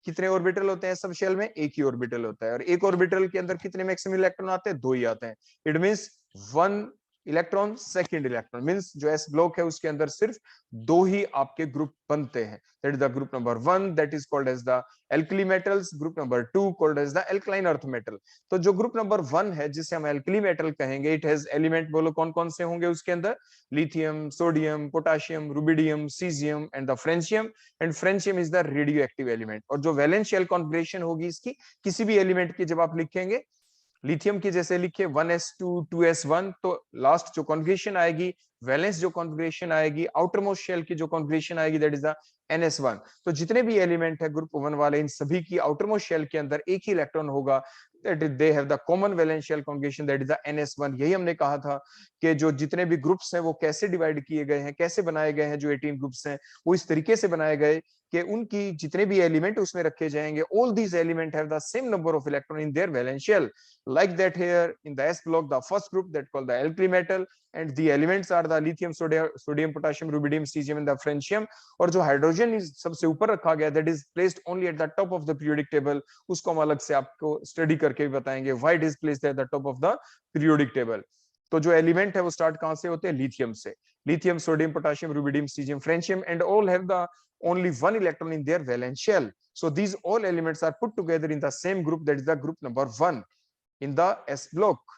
कितने ऑर्बिटल होते हैं सब शेल में? एक ही ऑर्बिटल होता है। और एक ऑर्बिटल के अंदर कितने मैक्सिमम इलेक्ट्रॉन आते हैं? दो ही आते हैं। It means one electron second electron, means जो एस ब्लॉक है उसके अंदर सिर्फ दो ही आपके ग्रुप बनते हैं। That is the group number 1, that is called as the alkali metals. Group number 2 called as the alkaline earth metal. तो जो ग्रुप नंबर 1 है जिसे हम एल्कली मेटल कहेंगे, इट हैज एलिमेंट, बोलो कौन कौन से होंगे उसके अंदर? Lithium, sodium, potassium, rubidium, caesium and the francium. And francium is the radio active element. और जो वैलेंस शेल कॉन्फ़िगरेशन होगी इसकी, किसी भी एलिमेंट की जब आप लिखेंगे, लिथियम की जैसे लिखे 1s2 2s1, तो लास्ट जो कॉन्फ़िगरेशन आएगी, वैलेंस जो कॉन्फ़िगरेशन आएगी, आउटर मोस्ट शेल की जो कॉन्फ़िगरेशन आएगी, दैट इज द ns1। तो जितने भी एलिमेंट है ग्रुप 1 वाले, इन सभी की आउटर मोस्ट शेल के अंदर एक ही इलेक्ट्रॉन होगा, that is they have the common valence shell configuration, that is the ns1। यही हमने कहा था कि जो जितने भी ग्रुप्स हैं वो कैसे डिवाइड किए गए हैं, कैसे बनाए गए हैं, जो 18 ग्रुप्स हैं वो इस तरीके से बनाए गए कि उनकी जितने भी एलिमेंट उसमें रखे जाएंगे, all these element have the same number of electron in their valence shell, like that here in the s block, the first group that called the alkali metal, and the elements are the lithium, sodium, potassium, rubidium, cesium and the francium। और जो hydrogen सबसे ऊपर रखा गया, that is placed only at the top of the periodic table, उसको हम अलग से आपको स्टडी करके भी बताएंगे why it is placed at the top of the periodic table। तो जो एलिमेंट है वो स्टार्ट कहां से होते हैं? लिथियम से। Lithium, sodium, potassium, rubidium, caesium, francium, and all have the only one electron in their valence shell, so these all elements are put together in the same group, that is the group number 1 in the s block।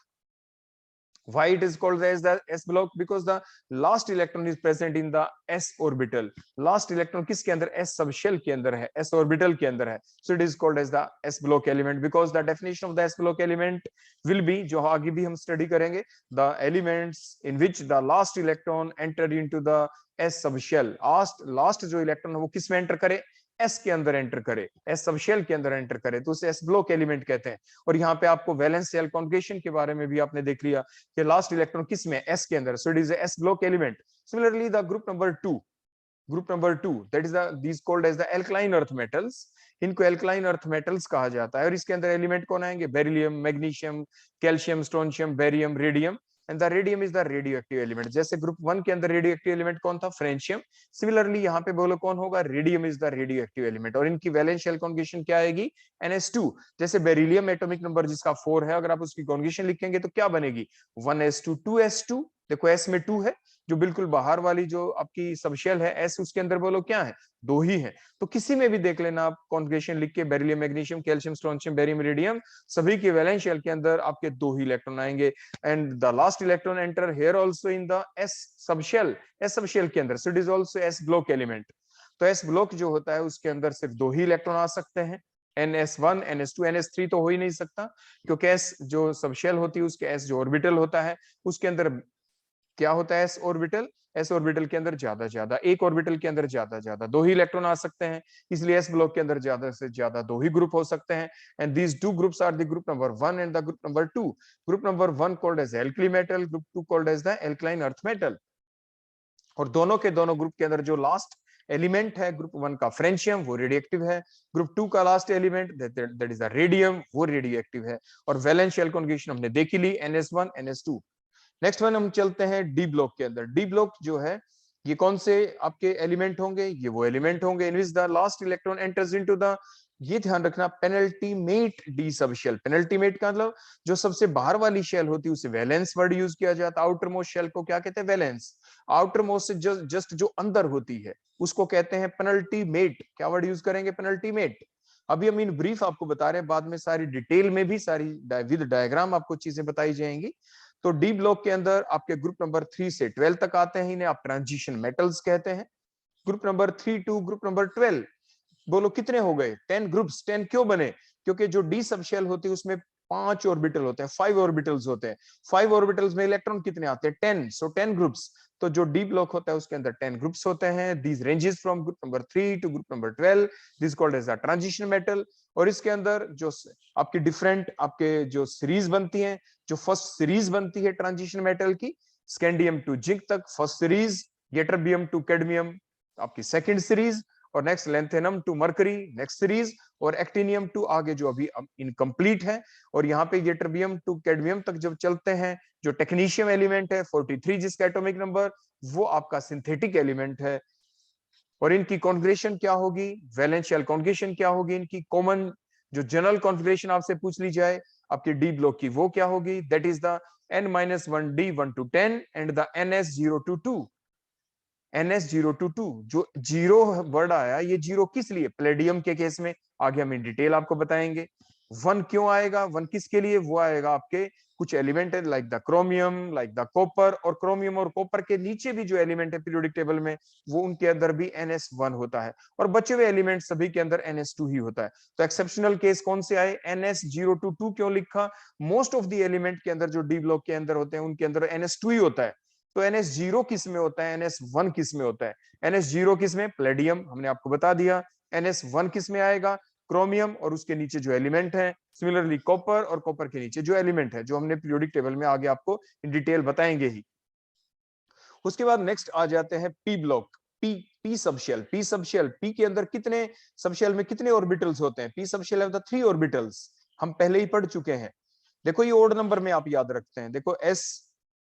why it is called as the s block? Because the last electron is present in the s orbital। last electron किसके अंदर? s subshell के अंदर है, s orbital के अंदर है, so it is called as the s block element। because the definition of the s block element will be, जो आगे भी हम स्टडी करेंगे, the elements in which the last electron entered into the s subshell। last जो electron है वो किस में एंटर करे? एस के अंदर एंटर करे, एस सबशेल के अंदर एंटर करे, तो उसे एस ब्लॉक एलिमेंट कहते हैं। और यहाँ पे आपको वैलेंस शेल कॉन्फ़िगरेशन के बारे में भी आपने देख लिया कि लास्ट इलेक्ट्रॉन किस में? एस के अंदर, so it is S block element. Similarly the group number 2 that is the this called as the alkaline earth metals. इनको एल्कलाइन अर्थ मेटल्स कहा जाता है। और इसके अंदर एलिमेंट कौन आएंगे? Beryllium, magnesium, calcium, strontium, barium, radium, and the radium is the radio active element. जैसे ग्रुप 1 के अंदर रेडियो एक्टिव एलिमेंट कौन था? फ्रेंशियम। सिमिलरली यहाँ पे बोलो कौन होगा? Radium is the radio active element. और इनकी वैलेंस शेल कॉन्फ़िगरेशन क्या आएगी? ns2। जैसे बेरिलियम एटॉमिक नंबर जिसका 4 है, अगर आप उसकी कॉन्फ़िगरेशन लिखेंगे तो क्या बनेगी? 1s2 2s2। देखो s में 2 है, जो बिल्कुल बाहर वाली जो आपकी सबशेल है s, उसके अंदर बोलो क्या है? दो ही है। तो किसी में भी देख लेना आप कॉन्फ़िगरेशन लिख के, beryllium, magnesium, calcium, strontium, barium, radium, सभी के वैलेंस शेल के अंदर आपके दो ही इलेक्ट्रॉन आएंगे। And the last electron enter here also in the s subshell, s subshell के अंदर, so it is also s block element. तो s ब्लॉक जो होता है उसके अंदर सिर्फ दो ही इलेक्ट्रॉन आ सकते हैं, ns1 ns2 ns3 तो हो ही नहीं सकता, क्योंकि s जो सबशेल होती है उसके s जो ऑर्बिटल होता है उसके अंदर क्या होता है? एस ऑर्बिटल के अंदर ज्यादा एक ऑर्बिटल के अंदर ज्यादा दो ही इलेक्ट्रॉन आ सकते हैं, इसलिए एस ब्लॉक के अंदर ज्यादा से ज्यादा दो ही ग्रुप हो सकते हैं। And these two groups are the group number 1 and the group number 2। Group number 1 called as alkali metal, group 2 called as the alkaline earth metal. और दोनों के दोनों ग्रुप के अंदर जो लास्ट एलिमेंट है ग्रुप 1 का फ्रेंशियम, वो रेडियोएक्टिव है। ग्रुप 2 का last element that is the radium, वो रेडियोएक्टिव है। और वैलेंस शेल कॉन्फ़िगरेशन हमने देखी ली, ns1 ns2। नेक्स्ट वन हम चलते हैं डी ब्लॉक के अंदर। डी ब्लॉक जो है ये कौन से आपके एलिमेंट होंगे? ये वो एलिमेंट होंगे in which the last electron enters into the, ये ध्यान रखना, penultimate d sub shell. Penultimate का मतलब जो सबसे बाहर वाली शेल होती है उसे वैलेंस वर्ड यूज किया जाता है। आउटर मोस्ट शेल को क्या कहते हैं? वैलेंस। आउटर मोस्ट से जस्ट जो अंदर होती है उसको कहते हैं पेनल्टीमेट। क्या वर्ड यूज करेंगे? पेनल्टीमेट। अभी हम इन ब्रीफ आपको बता रहे हैं, बाद में सारी डिटेल में भी सारी विद डायग्राम आपको चीजें बताई जाएंगी। तो डी ब्लॉक के अंदर आपके ग्रुप नंबर 3 से 12 तक आते हैं, इन्हें आप ट्रांजिशन मेटल्स कहते हैं। Group number 3 to group number 12, बोलो कितने हो गए? 10 ग्रुप्स। 10 क्यों बने? क्योंकि जो डी सबशेल होती है उसमें 5 ऑर्बिटल होते हैं, 5 ऑर्बिटल्स होते हैं। 5 ऑर्बिटल्स में इलेक्ट्रॉन कितने आते हैं? 10, सो 10 ग्रुप्स। तो जो डी ब्लॉक होता है उसके अंदर 10 ग्रुप्स होते हैं। These ranges from group number 3 to group number 12, this called as the transition metal. और इसके अंदर जो आपकी डिफरेंट आपके जो सीरीज बनती हैं, जो फर्स्ट सीरीज बनती है ट्रांजिशन मेटल की, स्कैंडियम टू जिंक तक first series, ytterbium to cadmium आपकी सेकंड सीरीज, और next lanthanum to mercury next series, और एक्टिनियम टू आगे जो अभी इनकम्प्लीट है, और यहाँ पे यट्रबियम टू कैडमियम तक जब चलते हैं, जो टेक्नीशियम एलिमेंट है 43 जिसका एटॉमिक नंबर, वो आपका सिंथेटिक एलिमेंट है। और इनकी कॉन्फ़िगरेशन क्या होगी, वैलेंस शेल कॉन्फ़िगरेशन क्या होगी, इनकी कॉमन जो जनरल कॉन्फ़िगरेशन आपसे पूछ ली जाए आपकी डी ब्लॉक की, वो क्या होगी, that is the n-1d 1 to 10 and the ns0 to 2। ns0 to 2 जो जीरो वर्ड आया, ये जीरो किस लिए, प्लेडियम के केस में, आगे हम इन डिटेल आपको बताएंगे। वन क्यों आएगा, वन किसके लिए, वो आएगा आपके कुछ एलिमेंट है like the chromium, like the copper, और क्रोमियम और कॉपर के नीचे भी जो एलिमेंट है पीरियोडिक टेबल में, वो उनके अंदर भी ns1 होता है, और बचे हुए एलिमेंट सभी के अंदर ns2 ही होता है। तो एक्सेप्शनल केस कौन से आए, ns0 to 2 क्यों लिखा, मोस्ट ऑफ द एलिमेंट के अंदर जो डी ब्लॉक के अंदर होते हैं उनके अंदर ns2 ही होता है। तो ns0 किस में होता है, ns1 किस में होता है, ns0 किस में, प्लेडियम हमने आपको बता दिया, ns1 किस में आएगा, क्रोमियम और उसके नीचे जो एलिमेंट है, सिमिलरली कॉपर और कॉपर के नीचे जो एलिमेंट है, जो हमने पीरियोडिक टेबल में आगे आपको इन डिटेल बताएंगे ही। उसके बाद नेक्स्ट आ जाते हैं P block, P subshell, P के अंदर कितने सबशेल में कितने ऑर्बिटल्स होते हैं, P subshell have the 3 orbitals, हम पहले ही पढ़ चुके हैं। देखो ये ओड नंबर में आप याद रखते हैं, देखो S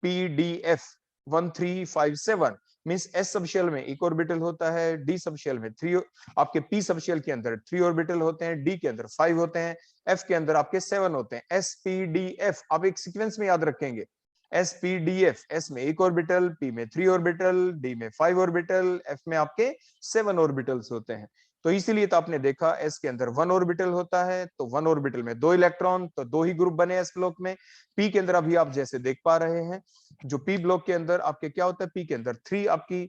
P D F 1357 means S subshell में एक ऑर्बिटल होता है, डी सबशेल में 3, आपके पी सबशेल के अंदर 3 ऑर्बिटल होते हैं, डी के अंदर 5 होते हैं, एफ के अंदर आपके 7 होते हैं। एस पी डी एफ आप एक सीक्वेंस में याद रखेंगे, S P D F, S में एक ऑर्बिटल, पी में 3 ऑर्बिटल, डी में 5 ऑर्बिटल, एफ में आपके 7 ऑर्बिटल्स होते हैं। तो इसीलिए तो आपने देखा एस के अंदर 1 ऑर्बिटल होता है, तो 1 ऑर्बिटल में 2 इलेक्ट्रॉन, तो 2 ही ग्रुप बने एस ब्लॉक में। पी के अंदर अभी आप जैसे देख पा रहे हैं, जो पी ब्लॉक के अंदर आपके क्या होता है, पी के अंदर 3 आपकी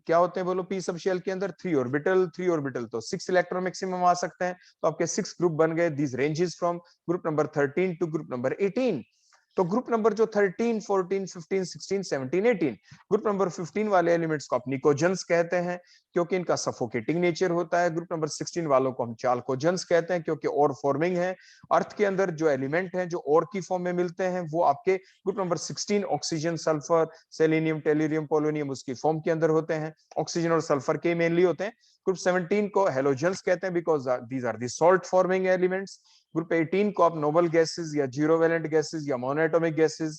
क्या होते हैं बोलो, पी सब शेल के अंदर 3 ऑर्बिटल, 3 ऑर्बिटल तो 6 इलेक्ट्रॉन मैक्सिमम आ सकते हैं, तो आपके 6 ग्रुप बन गए। This ranges from group number 13 to group number 18। तो ग्रुप नंबर जो 13, 14, 15, 16, 17, 18, ग्रुप नंबर 15 वाले एलिमेंट्स को आप निकोजेंस कहते हैं क्योंकि इनका सफोकेटिंग नेचर होता है। ग्रुप नंबर 16 वालों को हम चाल्कोजेंस कहते हैं क्योंकि और फॉर्मिंग है। अर्थ के अंदर जो एलिमेंट हैं जो और की फॉर्म में मिलते हैं वो आपके group number 16 oxygen, sulphur, selenium, tellurium, polonium उसकी फॉर्म के अंदर होते हैं। ऑक्सीजन और सल्फर के मेनली होते हैं। ग्रुप 17 को हेलोजेंस कहते हैं because these are the salt forming elements. Group 18 को आप नोबल गैसेस या जीरो वैलेंट गैसेस या मोनोएटॉमिक गैसेस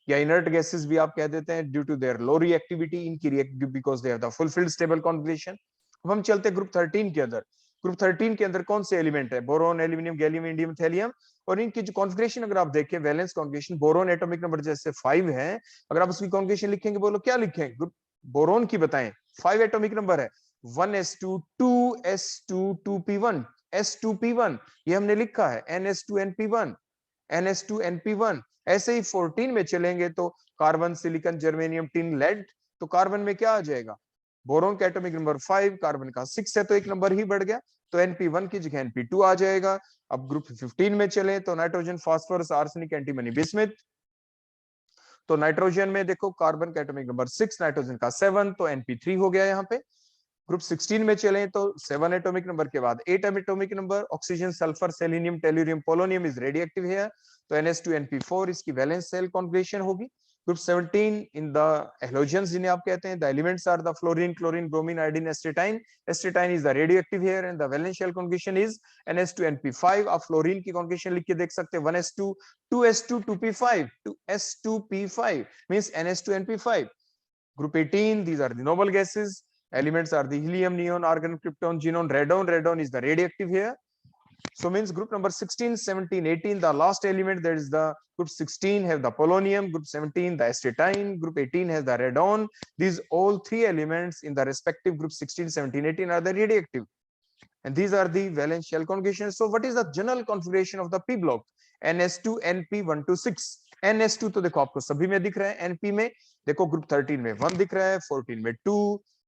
या इनर्ट गैसेस भी आप कह देते हैं due to their low reactivity, इनकी reactive because they have the fulfilled stable configuration. अब हम चलते हैं ग्रुप 13 के अंदर। ग्रुप 13 के अंदर कौन से एलिमेंट है, boron, aluminium, gallium, indium, thallium. और इनकी जो कॉन्फ़िगरेशन अगर आप देखें, valence configuration, boron atomic number जैसे 5 है, अगर आप उसकी कॉन्फ़िगरेशन लिखेंगे बोलो क्या लिखें, ग्रुप बोरोन की बताएं, 5 एटॉमिक नंबर है, 1s2 2s2 2p1 s2p1, ये हमने लिखा है, ns2np1 ns2np1। ऐसे ही 14 में चलेंगे तो carbon, silicon, germanium, tin, lead. तो कार्बन में क्या आ जाएगा, बोरोन का एटॉमिक नंबर 5, कार्बन का 6 है तो एक नंबर ही बढ़ गया, तो np1 की जगह np2 आ जाएगा। अब ग्रुप 15 में चले तो nitrogen, phosphorus, arsenic, antimony, bismuth. तो नाइट्रोजन में देखो कार्बन का एटॉमिक नंबर 6, नाइट्रोजन का 7, तो np3 हो गया यहाँ पे। ग्रुप 16 में चलें तो 7 एटॉमिक नंबर के बाद 8 atomic number, oxygen, sulphur, selenium, tellurium, polonium is radioactive here, तो ns2np4 इसकी वैलेंस सेल कॉन्फ़िगरेशन होगी। ग्रुप 17 इन द हैलोजेंस जिन्हें आप कहते हैं, the elements are the fluorine, chlorine, bromine, iodine, astatine. Astatine is the radioactive here and the valence shell configuration is ns2np5। आप fluorine की configuration लिख के देख सकते हैं, 1s2 2s2 2p5 2s2p5 means ns2np5। Group 18, these are the noble gases. Elements are the helium, neon, argon, krypton, xenon, radon. Radon is the radioactive here. So means group number 16, 17, 18, the last element, that is the group 16 have the polonium, group 17 the astatine, group 18 has the radon. These all three elements in the respective group 16, 17, 18 are the radioactive. And these are the valence shell configurations. So what is the general configuration of the p block? ns2 np126। ns2 तो देखो आपको सभी में दिख रहा है, np में देखो ग्रुप 13 में 1 दिख रहा है, 14 में 2,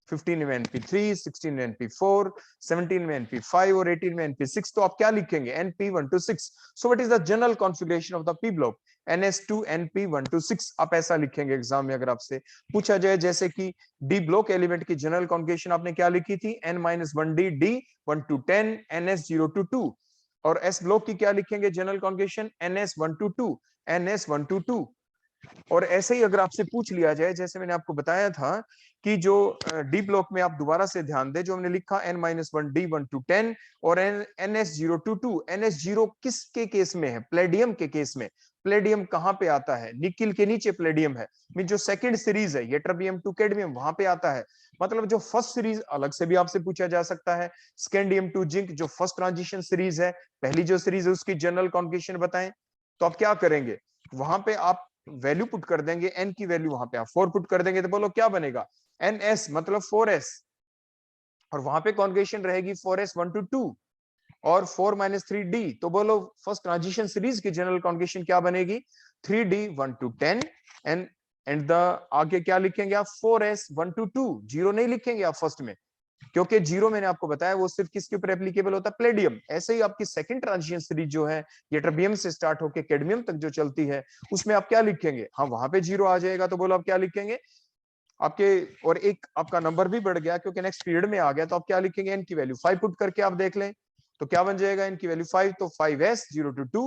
15 में np3, 16 में np4, 17 में np5 और 18 में np6। तो आप क्या लिखेंगे, np126। So what is the general configuration of the p block? ns2 np126 आप ऐसा लिखेंगे एग्जाम में अगर आपसे पूछा जाए, जैसे कि डी ब्लॉक एलिमेंट की जनरल कॉन्फ़िगरेशन आपने क्या लिखी थी, n-1d d 1 to 10 ns0 to 2। और एस ब्लॉक की क्या लिखेंगे general configuration, ns1 to 2 ns1 to 2। और ऐसे ही अगर आपसे पूछ लिया जाए, जैसे मैंने आपको बताया था कि जो डी ब्लॉक में आप दोबारा से ध्यान दें, जो हमने लिखा n-1d1 to 10 और ns0 to 2, ns0 किसके केस में है? प्लेडियम के केस में। प्लेडियम कहां पे आता है? निकिल के नीचे प्लेडियम है। मीन जो सेकंड सीरीज है यट्रबियम टू कैडमियम, वहां पे आता है। मतलब जो फर्स्ट सीरीज अलग से भी आपसे पूछा जा सकता है। स्कैंडियम टू जिंक जो फर्स्ट ट्रांजिशन सीरीज है, पहली जो सीरीज है उसकी जनरल कॉन्फिगरेशन बताएं। तो आप क्या करेंगे, वहां पे आप वैल्यू पुट कर देंगे, एन की वैल्यू वहां पे आप 4 पुट कर देंगे, तो बोलो क्या बनेगा? एनएस मतलब 4s, और वहां पे कॉन्फिगरेशन रहेगी 4s1 to 2 और 4-3d। तो बोलो फर्स्ट ट्रांजिशन सीरीज की जनरल कॉन्फिगरेशन क्या बनेगी? 3d1 to 10 एंड द आगे क्या लिखेंगे आप? 4s1 to 2। जीरो नहीं लिखेंगे आप फर्स्ट में, क्योंकि जीरो मैंने आपको बताया वो सिर्फ किसके ऊपर एप्लीकेबल होता है? प्लेडियम। ऐसे ही आपकी सेकंड ट्रांजिशन सीरीज जो है ये टर्बियम से स्टार्ट होकर कैडमियम तक जो चलती है, उसमें आप क्या लिखेंगे? हाँ, वहां पे जीरो आ जाएगा, तो बोलो आप क्या लिखेंगे आपके? और एक आपका नंबर भी बढ़ गया क्योंकि नेक्स्ट पीरियड में आ गया, तो आप क्या लिखेंगे? एन की वैल्यू 5 पुट करके आप देख लें, तो क्या बन जाएगा? एन की वैल्यू 5, तो 5s0 to 2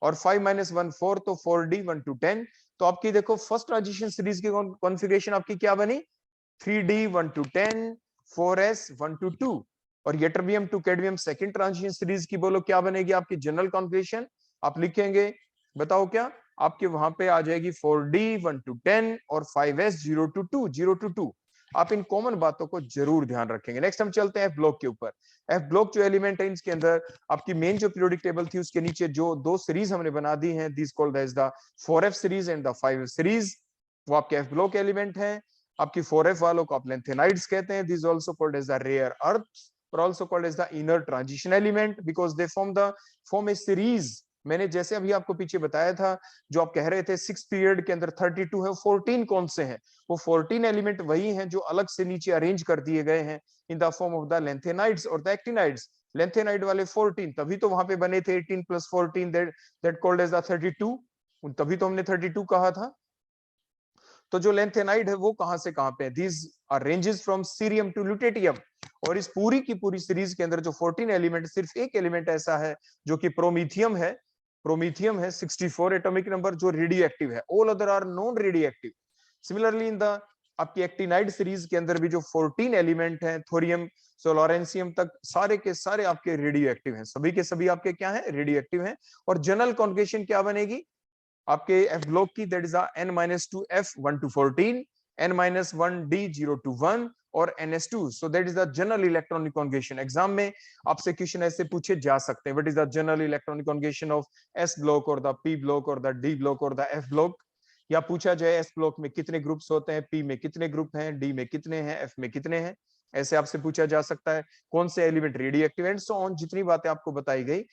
और 5-1 4, तो 4d1 to 10। तो आपकी देखो फर्स्ट ट्रांजिशन सीरीज की कॉन्फ़िगरेशन आपकी क्या बनी? 3d1 to 10, 4s1 to 2। और yttrium to cadmium second transition series की बोलो क्या बनेगी आपकी जनरल कॉन्फ़िगरेशन? आप लिखेंगे, बताओ क्या? आपके वहां पे आ जाएगी 4d1 to 10 और 5s0 to 2, 0 to 2। आप इन कॉमन बातों को जरूर ध्यान रखेंगे। नेक्स्ट हम चलते हैं एफ ब्लॉक के ऊपर। एफ ब्लॉक जो एलिमेंट है इसके अंदर आपकी मेन जो पीरियोडिक टेबल थी उसके नीचे जो दो सीरीज हमने बना दी हैं, this called as the 4f series and the 5f series, वो आपके एफ ब्लॉक एलिमेंट है। आपकी 4f वालों को आप लेंथेनाइड्स कहते हैं, this also called as the rare earth और also called as the inner transition element because they form a series. मैंने जैसे अभी आपको पीछे बताया था, जो आप कह रहे थे 6 पीरियड के अंदर 32 है, 14 कौन से हैं? वो 14 एलिमेंट वही हैं जो अलग से नीचे अरेंज कर दिए गए हैं इन the form of the lanthanides और द एक्टिनाइड्स। लेंथेनाइड वाले 14, तभी तो वहां पे बने थे 18 + 14 दैट कॉल्ड एज द 32, तभी तो हमने 32 कहा था। तो जो लेंथेनाइड है वो कहां से कहां पे है? These are ranges from cerium to lutetium. और इस पूरी की पूरी सीरीज के अंदर जो 14 एलिमेंट, सिर्फ एक एलिमेंट ऐसा है जो कि प्रोमीथियम है। प्रोमीथियम है 64 एटॉमिक नंबर जो रेडियो एक्टिव है, all other are non radio active. Similarly in the आपकी एक्टिनाइड सीरीज के अंदर भी जो 14 एलिमेंट हैं, थोरियम से लॉरेंसियम तक, सारे के सारे आपके रेडियो एक्टिव हैं, सभी के सभी आपके क्या हैं? रेडियो एक्टिव हैं। और जनरल कॉन्फिगरेशन क्या बनेगी आपके एफ ब्लॉक की? That is n-2f1 to 14, n-1d0 to 1 और ns2। So that is the general electronic configuration. Exam में आपसे क्वेश्चन ऐसे पूछे जा सकते हैं, what is the general electronic configuration of S block और द पी ब्लॉक और द डी ब्लॉक और द एफ ब्लॉक। या पूछा जाए एस ब्लॉक में कितने ग्रुप्स होते हैं, पी में कितने ग्रुप हैं, डी में कितने हैं, एफ में कितने हैं, ऐसे आपसे पूछा जा सकता है। कौन से element radio active and so on, जितनी बातें आपको बताई गई,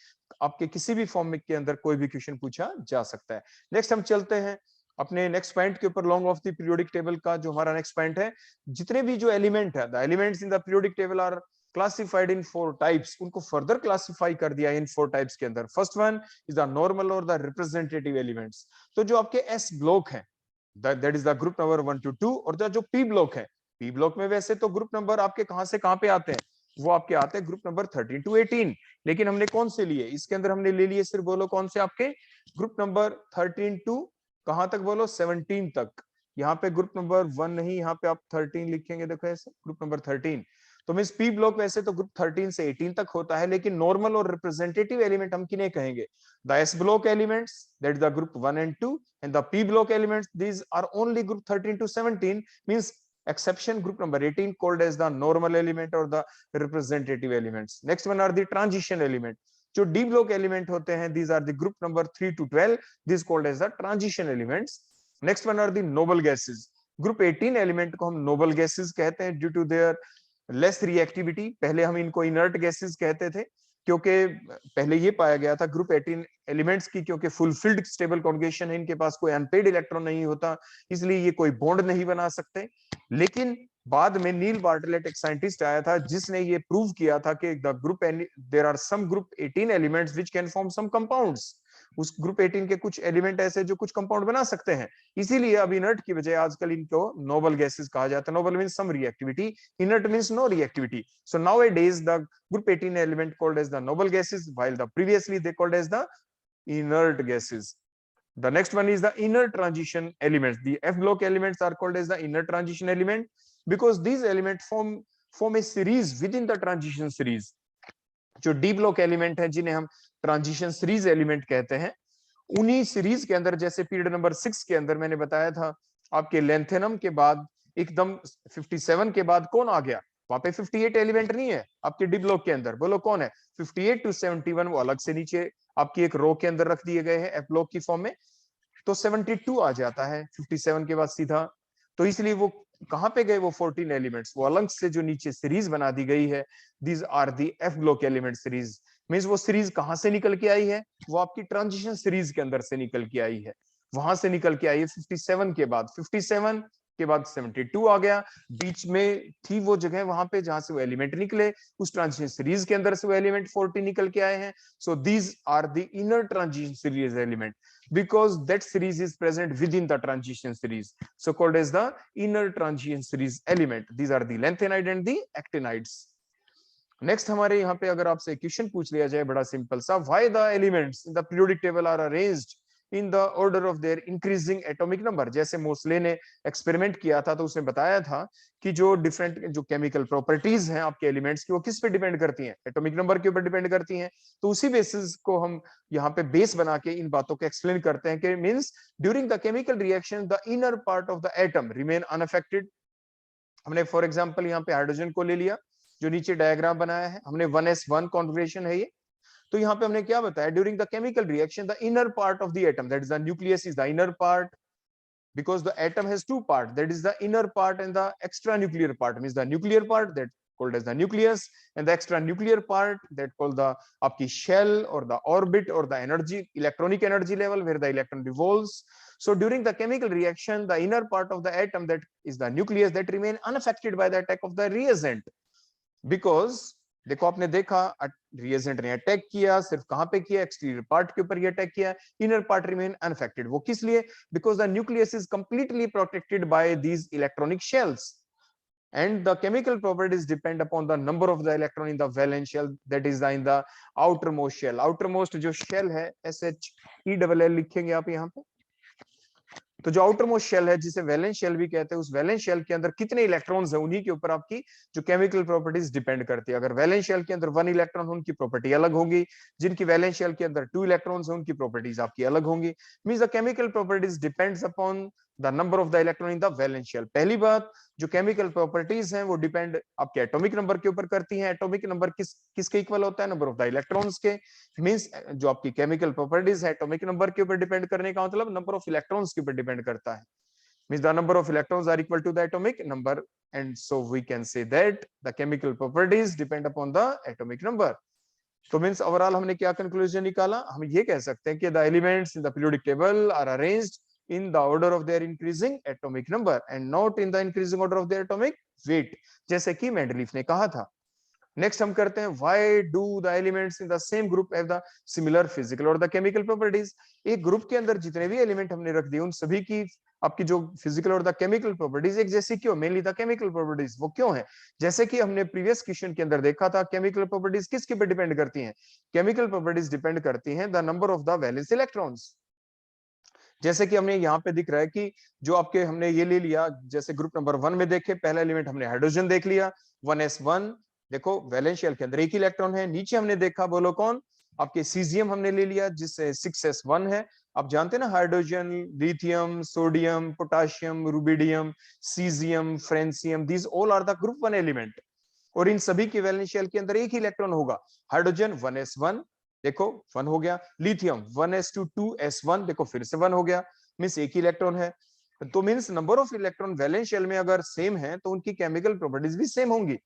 आपके किसी भी फॉर्म में के अंदर कोई भी क्वेश्चन पूछा जा सकता है। नेक्स्ट हम चलते हैं अपने नेक्स्ट पॉइंट के ऊपर, long off the periodic table का जो हमारा नेक्स्ट पॉइंट है। जितने भी जो एलिमेंट है, the elements in the periodic table are classified in 4 types. उनको फर्दर क्लासिफाई कर दिया इन 4 टाइप्स के अंदर। First one is the normal और द रिप्रेजेंटेटिव एलिमेंट्स। तो जो आपके एस ब्लॉक है that is the group number 1 to 2, और जो पी ब्लॉक है, पी ब्लॉक में वैसे तो ग्रुप नंबर आपके कहां से कहां पे आते हैं? वो आपके आते हैं ग्रुप नंबर 13 to 18, लेकिन हमने कौन से लिए इसके अंदर? हमने ले लिए सिर्फ, बोलो कौन से आपके? ग्रुप नंबर 13 to कहां तक? बोलो 17 तक। यहाँ पे ग्रुप नंबर 1 नहीं, यहाँ पे आप 13 लिखेंगे, देखो ऐसे ग्रुप नंबर 13। तो मींस पी ब्लॉक वैसे तो ग्रुप 13 से 18 तक होता है, लेकिन नॉर्मल और रिप्रेजेंटेटिव एलिमेंट हम किन्हें कहेंगे? The S block elements that the group 1 and 2 and the p block elements, these are only group 13 to 17, means exception group number 18 called as the normal element or the representative elements. Next one are the transition element. जो D block element होते हैं, these are the group number 3 to 12, this called as the transition elements. Next one are the noble gases. Group 18 element को हम noble gases कहते हैं due to their less reactivity. पहले हम इनको इनर्ट गैसेस कहते थे, क्योंकि पहले ये पाया गया था ग्रुप 18 एलिमेंट्स की, क्योंकि फुलफिल्ड स्टेबल कॉन्जुगेशन है, इनके पास कोई अनपेड इलेक्ट्रॉन नहीं होता, इसलिए ये कोई बॉन्ड नहीं बना सकते। लेकिन बाद में नील बार्टलेट एक साइंटिस्ट आया था जिसने ये प्रूव किया था कि the group there are some group 18 elements which can form some compounds. उस ग्रुप 18 के कुछ एलिमेंट ऐसे जो कुछ कंपाउंड बना सकते हैं, इसीलिए अब इनर्ट की बजाय आजकल इनको नोबल गैसेस कहा जाता है। Nobel means some reactivity, inert means no reactivity. So nowadays the group 18 element called as the noble gases, while the previously they called as the inert gases. The next one is the inner transition elements. The F block elements are called as the inner transition element because these elements form a series within the transition series. जो D block element है जिन्हें हम transition series element कहते हैं, उन्हीं series के अंदर, जैसे पीरियड नंबर 6 के अंदर मैंने बताया था, आपके लेंथेनम के बाद एकदम 57 के बाद कौन आ गया, वहां पे 58 एलिमेंट नहीं है आपके डी ब्लॉक के अंदर, बोलो कौन है, 58 टू 71 वो अलग से नीचे आपकी एक रो के अंदर रख दिए गए हैं एफ ब्लॉक की फॉर्म में, तो 72 आ जाता है 57 के बाद सीधा। तो इसलिए वो कहां पे गए, वो 14 एलिमेंट्स, वो अलग से जो नीचे सीरीज बना दी गई है, these are the F block element series. Means वो सीरीज कहां से निकल के आई है, वो आपकी ट्रांजिशन सीरीज के अंदर से निकल के आई है, वहां से निकल के आई है 57 के बाद, 57 के बाद 72 आ गया, बीच में थी वो जगह वहां पे जहां से वो एलिमेंट निकले, उस ट्रांजिशन सीरीज के अंदर से वो एलिमेंट 40 निकल के आए हैं। So these are the inner transition series element because that series is present within the transition series, so called as the inner transition series element. These are the lanthanide and the actinides. Next हमारे यहाँ पे अगर आपसे question पूछ लिया जाए बड़ा simple सा, why the elements in the periodic table are arranged in the order of their increasing atomic number. जैसे मोस्ले ने एक्सपेरिमेंट किया था तो उसने बताया था कि जो डिफरेंट जो केमिकल प्रॉपर्टीज हैं आपके एलिमेंट्स की, वो किस पे डिपेंड करती हैं, एटॉमिक नंबर के ऊपर डिपेंड करती हैं। तो उसी बेसिस को हम यहाँ पे बेस बना के इन बातों को एक्सप्लेन करते हैं कि means during the chemical reaction the inner part of the atom remain unaffected. हमने फॉर एग्जांपल यहाँ पे हाइड्रोजन को ले लिया, जो नीचे डायग्राम बनाया है हमने 1s1 कॉन्फिगरेशन है ये, तो यहाँ पे हमने क्या बताया, during the chemical reaction the inner part of the atom, that is the nucleus, is the inner part because the atom has two parts, that is the inner part and the extra nuclear part. Means the nuclear part that called as the nucleus and the extra nuclear part that called the आपकी shell or the orbit or the energy electronic energy level where the electron revolves. So during the chemical reaction the inner part of the atom, that is the nucleus, that remain unaffected by the attack of the reagent because देखो आपने देखा reagent ने attack किया, सिर्फ कहां पे किया, exterior part के ऊपर ये अटैक किया, इनर पार्ट रिमेन अनअफेक्टेड। वो किस लिए, because the nucleus is completely protected by these electronic shells and the chemical properties depend upon the number of the electron in the valence shell, that is in the outermost shell. outermost जो shell है SHELL लिखेंगे आप यहाँ पे, तो जो outermost shell है जिसे वैलेंस शेल भी कहते हैं, उस वैलेंस शेल के अंदर कितने इलेक्ट्रॉन्स हैं उन्हीं के ऊपर आपकी जो केमिकल प्रॉपर्टीज डिपेंड करती है। अगर वैलेंस शेल के अंदर 1 इलेक्ट्रॉन हो उनकी प्रॉपर्टी अलग होगी, जिनकी वैलेंस शेल के अंदर 2 इलेक्ट्रॉन्स हैं उनकी प्रॉपर्टीज आपकी अलग होंगी। Means the chemical properties depends upon the number of the electron in the valence shell. पहली बात, जो केमिकल प्रॉपर्टीज हैं वो डिपेंड आपके एटॉमिक नंबर के ऊपर करती हैं। एटॉमिक नंबर किसके इक्वल होता है, नंबर ऑफ द इलेक्ट्रॉन्स के। मींस जो आपकी केमिकल प्रॉपर्टीज है एटॉमिक नंबर के ऊपर डिपेंड करने का मतलब नंबर ऑफ इलेक्ट्रॉन्स के ऊपर डिपेंड करता है। Means the number of electrons are equal to the atomic number, and so we can say that the chemical properties depend upon the atomic number. तो मींस ओवरऑल हमने क्या conclusion निकाला, हम ये कह सकते हैं कि the elements in the periodic table are arranged in the order of their increasing atomic number and not in the increasing order of their atomic weight, जैसे कि मेंडलीफ ने कहा था। नेक्स्ट हम करते हैं, why do the elements in the same group have the similar physical और the chemical properties. एक ग्रुप के अंदर जितने भी एलिमेंट हमने रख दिए उन सभी की आपकी जो फिजिकल और द केमिकल प्रॉपर्टीज एक जैसी क्यों, मेनली द केमिकल प्रॉपर्टीज वो क्यों है, जैसे कि हमने प्रीवियस क्वेश्चन के अंदर देखा था, केमिकल प्रॉपर्टीज किसके पे डिपेंड करती हैं, केमिकल प्रॉपर्टीज डिपेंड करती हैं the number of the valence electrons. जैसे कि हमने यहाँ पे दिख रहा है कि जो आपके हमने ये ले लिया, जैसे ग्रुप नंबर 1 में देखे, पहला एलिमेंट हमने हाइड्रोजन देख लिया 1s1, देखो वैलेंस शेल के अंदर एक इलेक्ट्रॉन है। नीचे हमने देखा, बोलो कौन, आपके सीजियम हमने ले लिया जिससे 6s1 है। आप जानते हैं ना, hydrogen, lithium, sodium, potassium, rubidium, caesium, francium, these all are the group 1 element और इन सभी के वैलेंस शेल के अंदर एक ही इलेक्ट्रॉन होगा। हाइड्रोजन 1s1 देखो 1 हो गया, लिथियम 1s2 2s1 देखो फिर से 1 हो गया, मींस एक ही इलेक्ट्रॉन है। तो means number of electron valence shell में अगर सेम है तो उनकी केमिकल प्रॉपर्टीज भी सेम होंगी।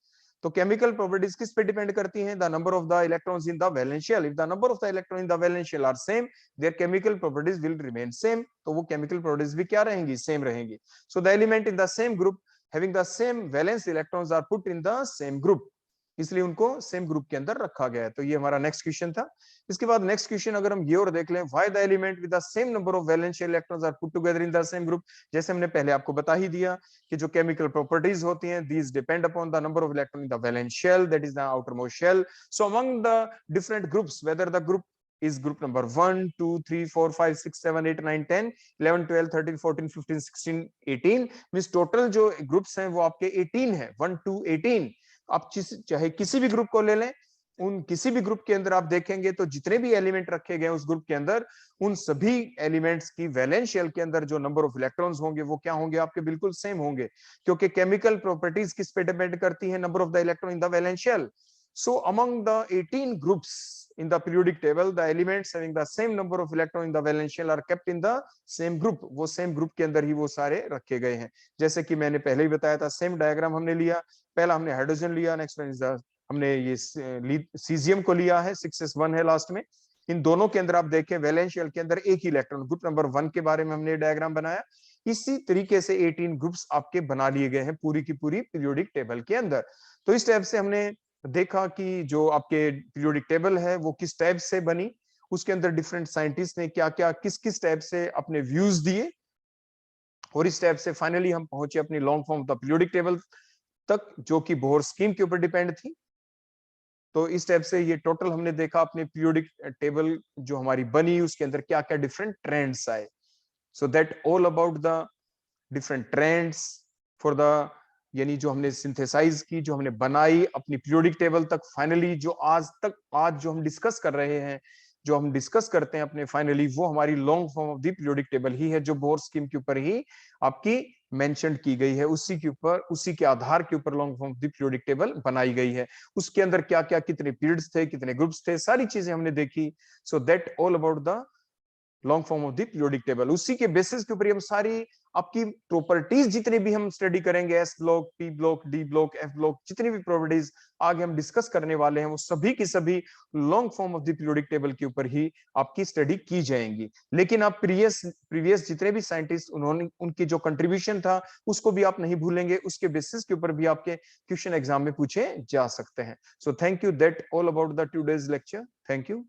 तो केमिकल प्रॉपर्टीज किस पे डिपेंड करती हैं, the number of the electrons in the valence shell. If the number of the electron in the valence shell are same, their chemical properties will remain same, तो वो chemical properties भी क्या रहेंगी, same रहेंगी। So the element in the same group having the same valence electrons are put in the same group, इसलिए उनको same group के अंदर रखा गया है। तो ये हमारा नेक्स्ट क्वेश्चन था। इसके बाद नेक्स्ट क्वेश्चन अगर हम ये और देख लें, why the element with the same number of valence electrons are put together in the same group. जैसे हमने पहले आपको बता ही दिया कि जो केमिकल प्रॉपर्टीज होती हैं, these depend upon the number of electron in the valence shell, that is the outermost shell. So among the different groups, whether the group is group number 1 2 3 4 5 6 7 8 9 10 11 12 13 14 15 16 18 means total जो groups हैं वो आपके 18 है, 1 to 18। आप चाहे किसी भी group को ले लें, उन किसी भी ग्रुप के अंदर आप देखेंगे तो जितने भी एलिमेंट रखे गए उस ग्रुप के अंदर, उन सभी एलिमेंट्स की वैलेंस शेल के अंदर जो नंबर ऑफ इलेक्ट्रॉन्स होंगे वो क्या होंगे, आपके बिल्कुल सेम होंगे, क्योंकि केमिकल प्रॉपर्टीज किस पे डिपेंड करती है, number of the electron in the valence shell. So among the 18 groups in the periodic table, the elements having the same number of electron in the valence shell are kept in the same group। वो same group के अंदर ही वो सारे रखे गए हैं। जैसे कि मैंने पहले ही बताया था, सेम डायग्राम हमने लिया, पहला हमने हाइड्रोजन लिया, नेक्स्ट हमने ये सीजियम को लिया है, 6s1 है लास्ट में। इन दोनों के अंदर आप देखें वैलेंस शेल के अंदर एक ही इलेक्ट्रॉन, ग्रुप नंबर 1 के बारे में हमने डायग्राम बनाया। इसी तरीके से 18 ग्रुप्स आपके बना लिए गए हैं पूरी की पूरी पीरियोडिक टेबल के अंदर। तो इस टाइप से हमने देखा कि जो आपके पीरियोडिक टेबल है वो किस टाइप से बनी, उसके अंदर डिफरेंट साइंटिस्ट ने क्या क्या किस किस टाइप से अपने व्यूज दिए, और इस टाइप से फाइनली हम पहुंचे अपनी long form of the periodic table तक, जो कि बोहर स्कीम के ऊपर डिपेंड थी। तो इस टाइप से ये टोटल हमने देखा अपने पीरियोडिक टेबल जो हमारी बनी उसके अंदर क्या क्या डिफरेंट ट्रेंड्स आए। So that all about the different trends for the, यानी जो हमने सिंथेसाइज की, जो हमने बनाई अपनी पीरियोडिक टेबल तक फाइनली, जो आज जो हम डिस्कस कर रहे हैं, जो हम डिस्कस करते हैं अपने फाइनली, वो हमारी long form of the periodic table ही है, जो बोहर स्कीम के ऊपर ही आपकी मेंशन की गई है, उसी के ऊपर, उसी के आधार के ऊपर long form of the periodic table बनाई गई है। उसके अंदर क्या क्या कितने पीरियड्स थे, कितने ग्रुप्स थे, सारी चीजें हमने देखी। So that all about the long form of the periodic table. उसी के बेसिस के ऊपर हम सारी आपकी प्रॉपर्टीज जितने भी हम स्टडी करेंगे, S block, P block, D block, F block, जितनी भी प्रॉपर्टीज आगे हम डिस्कस करने वाले हैं, वो सभी की सभी long form of the periodic table के ऊपर ही आपकी स्टडी की जाएंगी। लेकिन आप प्रीवियस जितने भी साइंटिस्ट, उन्होंने उनकी जो कंट्रीब्यूशन था उसको भी आप नहीं भूलेंगे, उसके बेसिस के ऊपर भी आपके क्वेश्चन एग्जाम में पूछे जा सकते हैं। So thank you, that all about the today's lecture. Thank you.